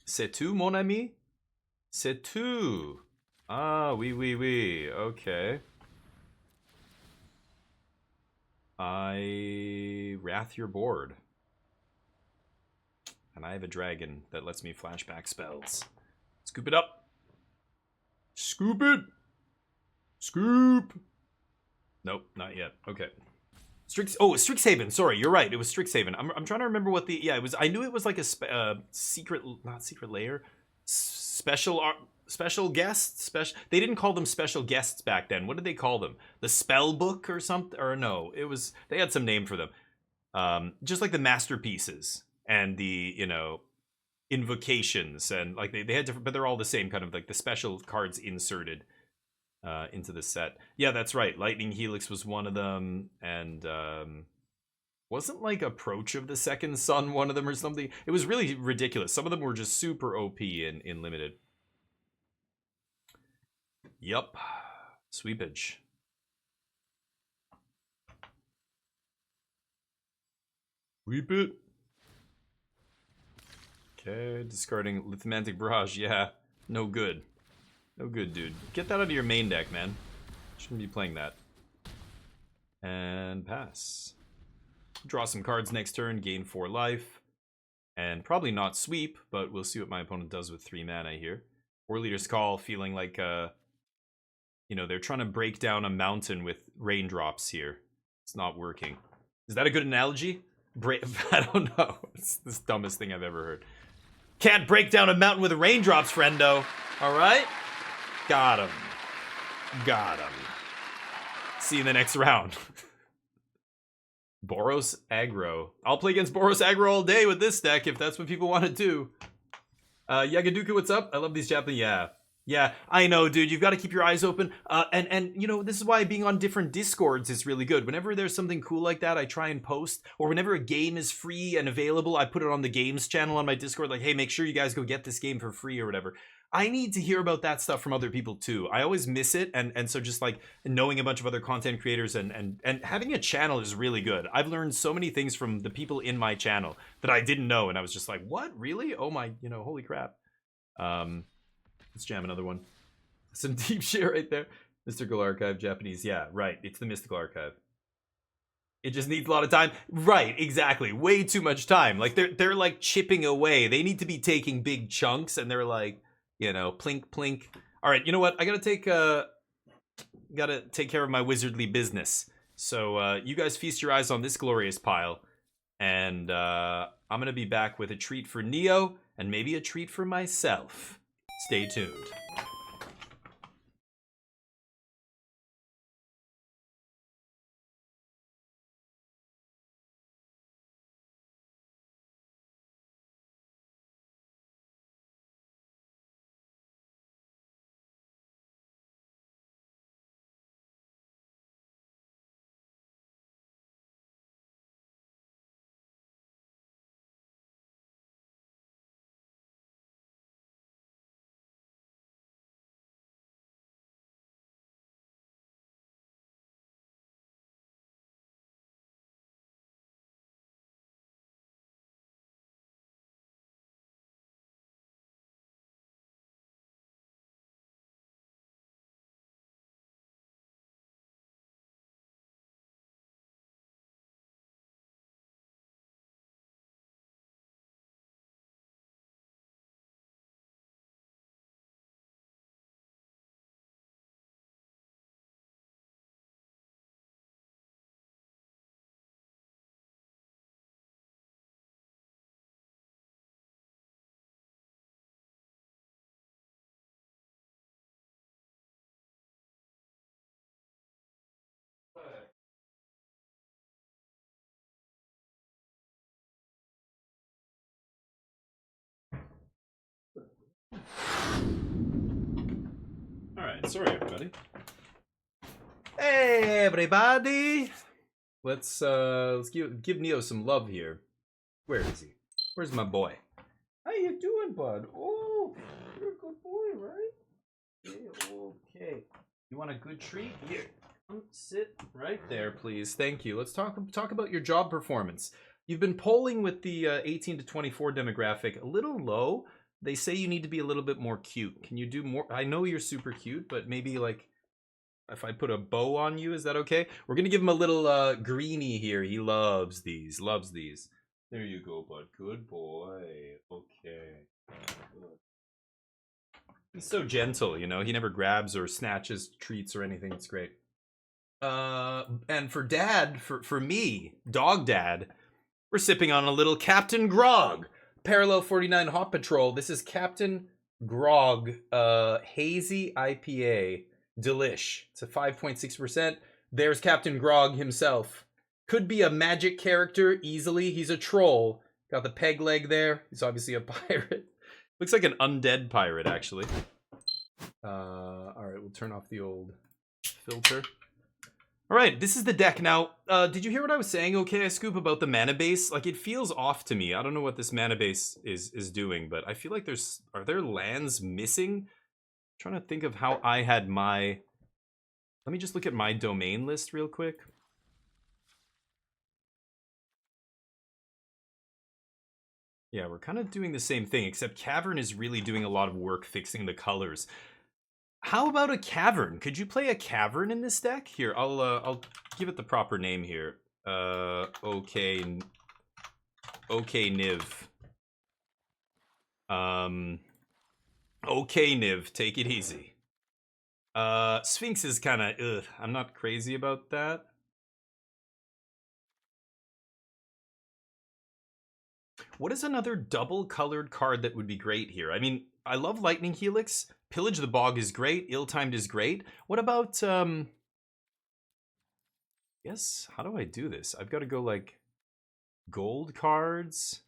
C'est tout, mon ami? C'est tout. Ah, oui, oui, oui. Okay. I wrath your board. And I have a dragon that lets me flashback spells. Scoop it up. Scoop it. Scoop. Nope, not yet. Okay. Strixhaven. Sorry, you're right. It was Strixhaven. I'm trying to remember what the it was. I knew it was like a secret, not secret layer, special guests. They didn't call them special guests back then. What did they call them? The spell book or something? Or no, it was they had some name for them. Just like the masterpieces and the invocations and like they had different, but they're all the same kind of like the special cards inserted into the set. Yeah, that's right. Lightning Helix was one of them, and wasn't like Approach of the Second Sun one of them or something? It was really ridiculous. Some of them were just super OP in limited. Yup. Sweepage. Sweep it. Okay, discarding Lithomantic Barrage. Yeah, no good. No good, dude. Get that out of your main deck, man. Shouldn't be playing that. And pass. Draw some cards next turn, gain 4 life. And probably not sweep, but we'll see what my opponent does with 3 mana here. War Leader's Call, feeling like, they're trying to break down a mountain with raindrops here. It's not working. Is that a good analogy? I don't know. It's the dumbest thing I've ever heard. Can't break down a mountain with raindrops, friendo. All right? Got him. Got him. See you in the next round. Boros aggro. I'll play against Boros aggro all day with this deck if that's what people want to do. Yagaduka, what's up? I love these Japanese. Yeah, I know, dude. You've got to keep your eyes open. And this is why being on different Discords is really good. Whenever there's something cool like that, I try and post. Or whenever a game is free and available, I put it on the games channel on my Discord. Like, hey, make sure you guys go get this game for free or whatever. I need to hear about that stuff from other people too. I always miss it, and so just like knowing a bunch of other content creators and having a channel is really good. I've learned so many things from the people in my channel that I didn't know, and I was just like, what, really? Oh my, holy crap. Let's jam another one. Some deep shit right there. Mystical Archive, Japanese. Yeah, right. It's the Mystical Archive. It just needs a lot of time. Right, exactly. Way too much time. Like they're like chipping away. They need to be taking big chunks, and they're like, plink plink. All right, you know what? I gotta take care of my wizardly business. So you guys feast your eyes on this glorious pile, and I'm gonna be back with a treat for Neo and maybe a treat for myself. Stay tuned. right, sorry everybody. Hey everybody! Let's give Neo some love here. Where is he? Where's my boy? How you doing, bud? Oh, you're a good boy, right? Okay. You want a good treat? Here, come sit right there, please. Thank you. Let's talk about your job performance. You've been polling with the 18 to 24 demographic a little low. They say you need to be a little bit more cute. Can you do more? I know you're super cute, but maybe like if I put a bow on you, is that okay? We're gonna give him a little greenie here. He loves these. Loves these. There you go, bud. Good boy. Okay. Good. He's so gentle, you know. He never grabs or snatches treats or anything. It's great. And for Dad, for me, Dog Dad, we're sipping on a little Captain Grog. Parallel 49 Hop Patrol. This is Captain Grog, hazy IPA. Delish. It's a 5.6%. There's Captain Grog himself. Could be a magic character easily. He's a troll. Got the peg leg there. He's obviously a pirate. Looks like an undead pirate, actually. Alright, we'll turn off the old filter. Alright, this is the deck. Now, did you hear what I was saying, okay, Scoop, about the mana base? Like, it feels off to me. I don't know what this mana base is doing, but I feel like are there lands missing? I'm trying to think of how I had my... Let me just look at my domain list real quick. Yeah, we're kind of doing the same thing, except Cavern is really doing a lot of work fixing the colors. How about a Cavern? Could you play a Cavern in this deck? Here, I'll give it the proper name here. Okay Niv. Okay Niv, take it easy. Sphinx is kind of, I'm not crazy about that. What is another double-colored card that would be great here? I mean, I love Lightning Helix. Pillage the Bog is great. Ill-Timed is great. What about, Yes, how do I do this? I've got to go, like, gold cards?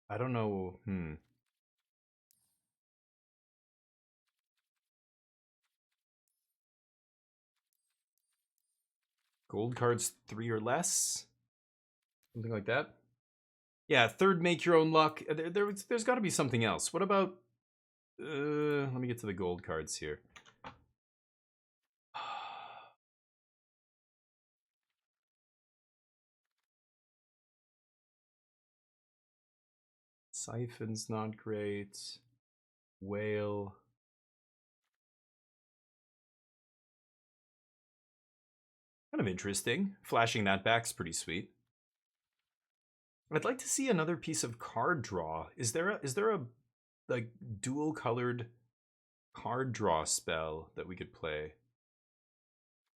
I don't know. Gold cards 3 or less? Something like that. Yeah, third, make your own luck. There's got to be something else. What about... let me get to the gold cards here. Siphon's not great. Whale. Kind of interesting. Flashing that back's pretty sweet. I'd like to see another piece of card draw. Is there a like dual colored card draw spell that we could play?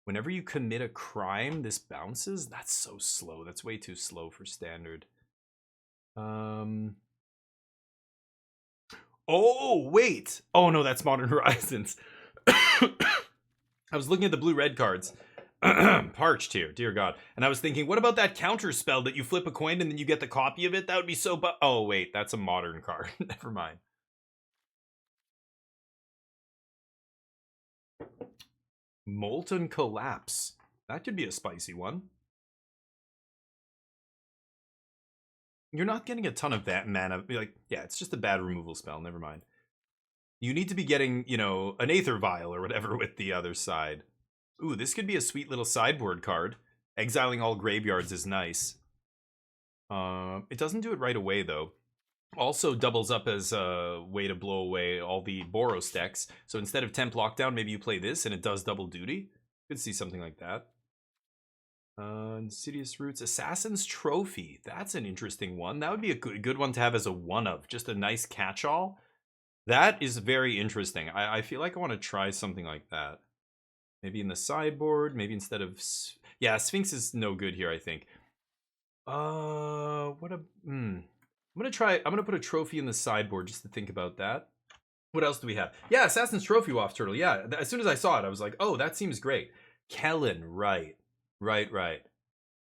Whenever you commit a crime, this bounces? That's so slow. That's way too slow for standard. Oh, wait. Oh no, that's Modern Horizons. I was looking at the blue-red cards. Parched here, dear God. And I was thinking, what about that counter spell that you flip a coin and then you get the copy of it? That would be so oh, wait, that's a modern card. Never mind. Molten Collapse. That could be a spicy one. You're not getting a ton of that mana. Like, yeah, it's just a bad removal spell. Never mind. You need to be getting, you know, an Aether Vial or whatever with the other side. Ooh, this could be a sweet little sideboard card. Exiling all graveyards is nice. It doesn't do it right away, though. Also doubles up as a way to blow away all the Boros decks. So instead of Temp Lockdown, maybe you play this and it does double duty. Could see something like that. Insidious Roots. Assassin's Trophy. That's an interesting one. That would be a good one to have as a one-of. Just a nice catch-all. That is very interesting. I feel like I want to try something like that. Maybe in the sideboard, maybe instead of... Yeah, Sphinx is no good here, I think. I'm gonna put a trophy in the sideboard just to think about that. What else do we have? Yeah, Assassin's Trophy Waft Turtle. Yeah, as soon as I saw it, I was like, oh, that seems great. Kellen, right.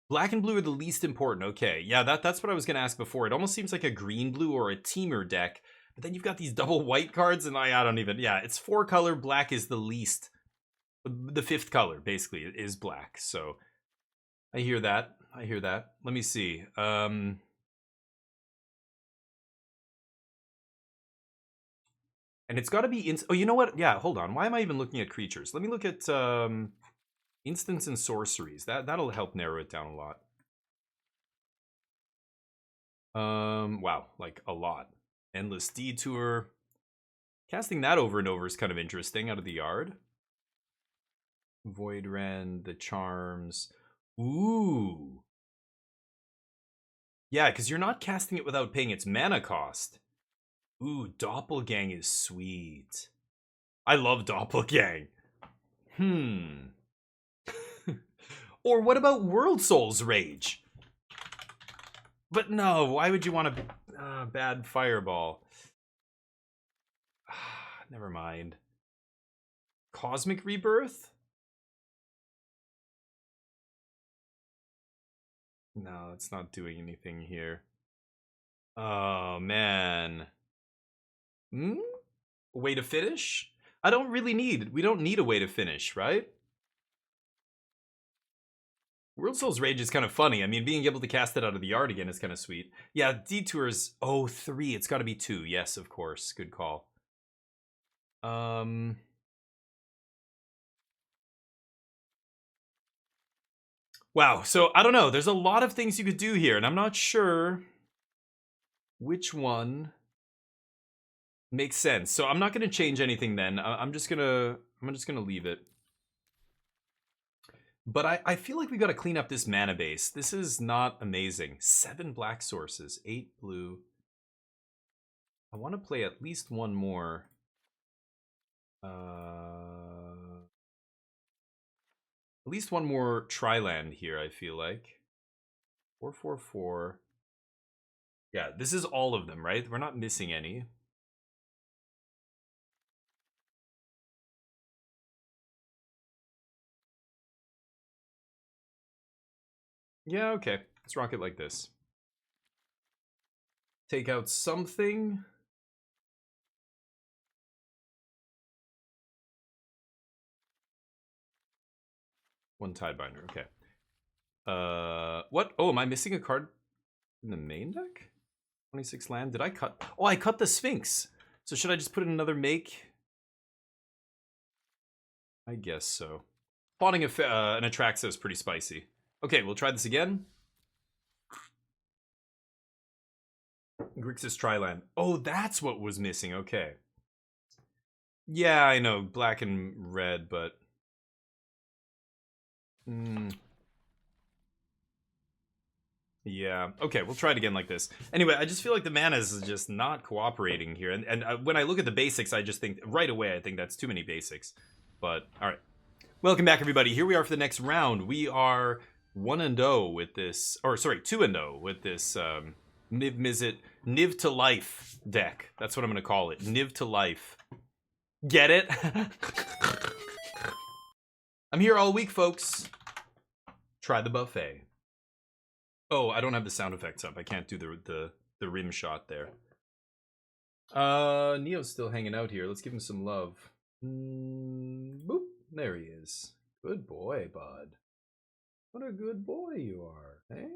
Black and blue are the least important. Okay, yeah, that's what I was gonna ask before. It almost seems like a green-blue or a teamer deck, But then you've got these double white cards, and I don't even... Yeah, it's 4 color. Black is the least. The 5th color, basically, is black. So I hear that. I hear that. Let me see. And it's got to be... Oh, you know what? Yeah, hold on. Why am I even looking at creatures? Let me look at instants and sorceries. That'll help narrow it down a lot. Wow, like a lot. Endless Detour. Casting that over and over is kind of interesting out of the yard. Void Rend, the Charms. Ooh. Yeah, because you're not casting it without paying its mana cost. Ooh, Doppelgang is sweet. I love Doppelgang. Or what about World Soul's Rage? But no, why would you want a bad Fireball? Never mind. Cosmic Rebirth? No, it's not doing anything here. Oh, man. Way to finish? We don't need a way to finish, right? World Soul's Rage is kind of funny. I mean, being able to cast it out of the yard again is kind of sweet. Yeah, Detours. Oh, 3. It's got to be 2. Yes, of course. Good call. Wow, so I don't know. There's a lot of things you could do here, and I'm not sure which one makes sense. So I'm not going to change anything then. I'm just gonna leave it. But I feel like we got to clean up this mana base. This is not amazing. 7 black sources, 8 blue. I want to play at least one more. At least one more Tri-land here, I feel like. 4/4/4. Yeah, this is all of them, right? We're not missing any. Yeah, okay. Let's rock it like this. Take out something. One Tidebinder, okay. What? Oh, am I missing a card in the main deck? 26 land. Did I cut? Oh, I cut the Sphinx. So should I just put in another make? I guess so. Spawning an Atraxa is pretty spicy. Okay, we'll try this again. Grixis Tri-land. Oh, that's what was missing. Okay. Yeah, I know. Black and red, but... Yeah. Okay, we'll try it again like this. Anyway, I just feel like the mana is just not cooperating here. And when I look at the basics, I just think... Right away, I think that's too many basics. But, alright. Welcome back, everybody. Here we are for the next round. We are 1-0 with this... Or, sorry, 2-0 with this... Niv Mizzet, Niv to Life deck. That's what I'm going to call it. Niv to Life. Get it? I'm here all week, folks. Try the buffet. Oh, I don't have the sound effects up. I can't do the rim shot there. Neo's still hanging out here. Let's give him some love. Boop. There he is. Good boy, bud. What a good boy you are, eh?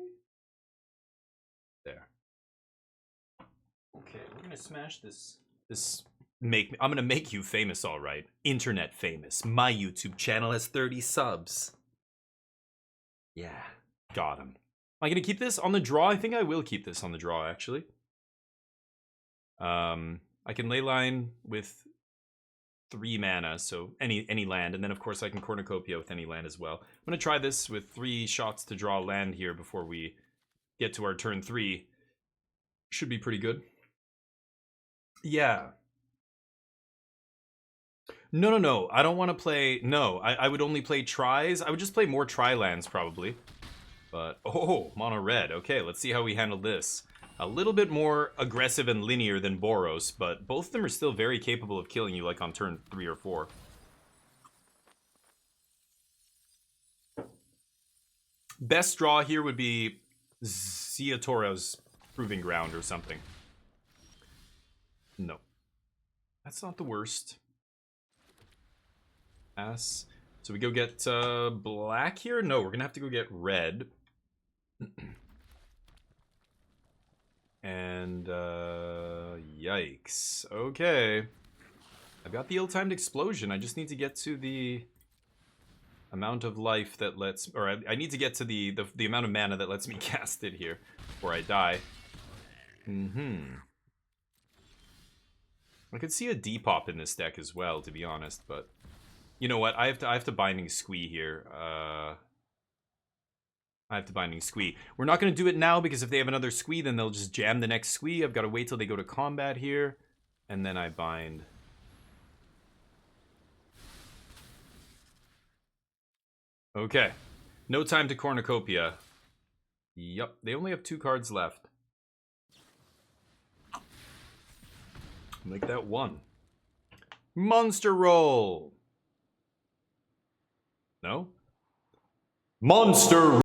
There. Okay, we're gonna smash this. I'm gonna make you famous, all right. Internet famous. My YouTube channel has 30 subs. Yeah, got him. Am I gonna keep this on the draw? I think I will keep this on the draw, actually. I can leyline with 3 mana, so any land, and then of course I can cornucopia with any land as well. I'm gonna try this with 3 shots to draw land here before we get to our turn 3. Should be pretty good. Yeah. No. I don't want to play... No, I would only play tries. I would just play more tri-lands, probably. But... Oh, mono red. Okay, let's see how we handle this. A little bit more aggressive and linear than Boros, but both of them are still very capable of killing you, like on turn 3 or 4. Best draw here would be Zia Toro's Proving Ground or something. No. That's not the worst. Ass. So we go get black here? No, we're gonna have to go get red. And yikes. Okay. I've got the ill-timed explosion. I just need to get to the amount of life that lets, or I need to get to the amount of mana that lets me cast it here before I die. I could see a Depop in this deck as well, to be honest, but you know what? I have to Binding Squee here. I have to Binding Squee. We're not going to do it now because if they have another Squee, then they'll just jam the next Squee. I've got to wait till they go to combat here, and then I bind. Okay. No time to Cornucopia. Yup, they only have 2 cards left. Make that 1. Monster roll! No? Monster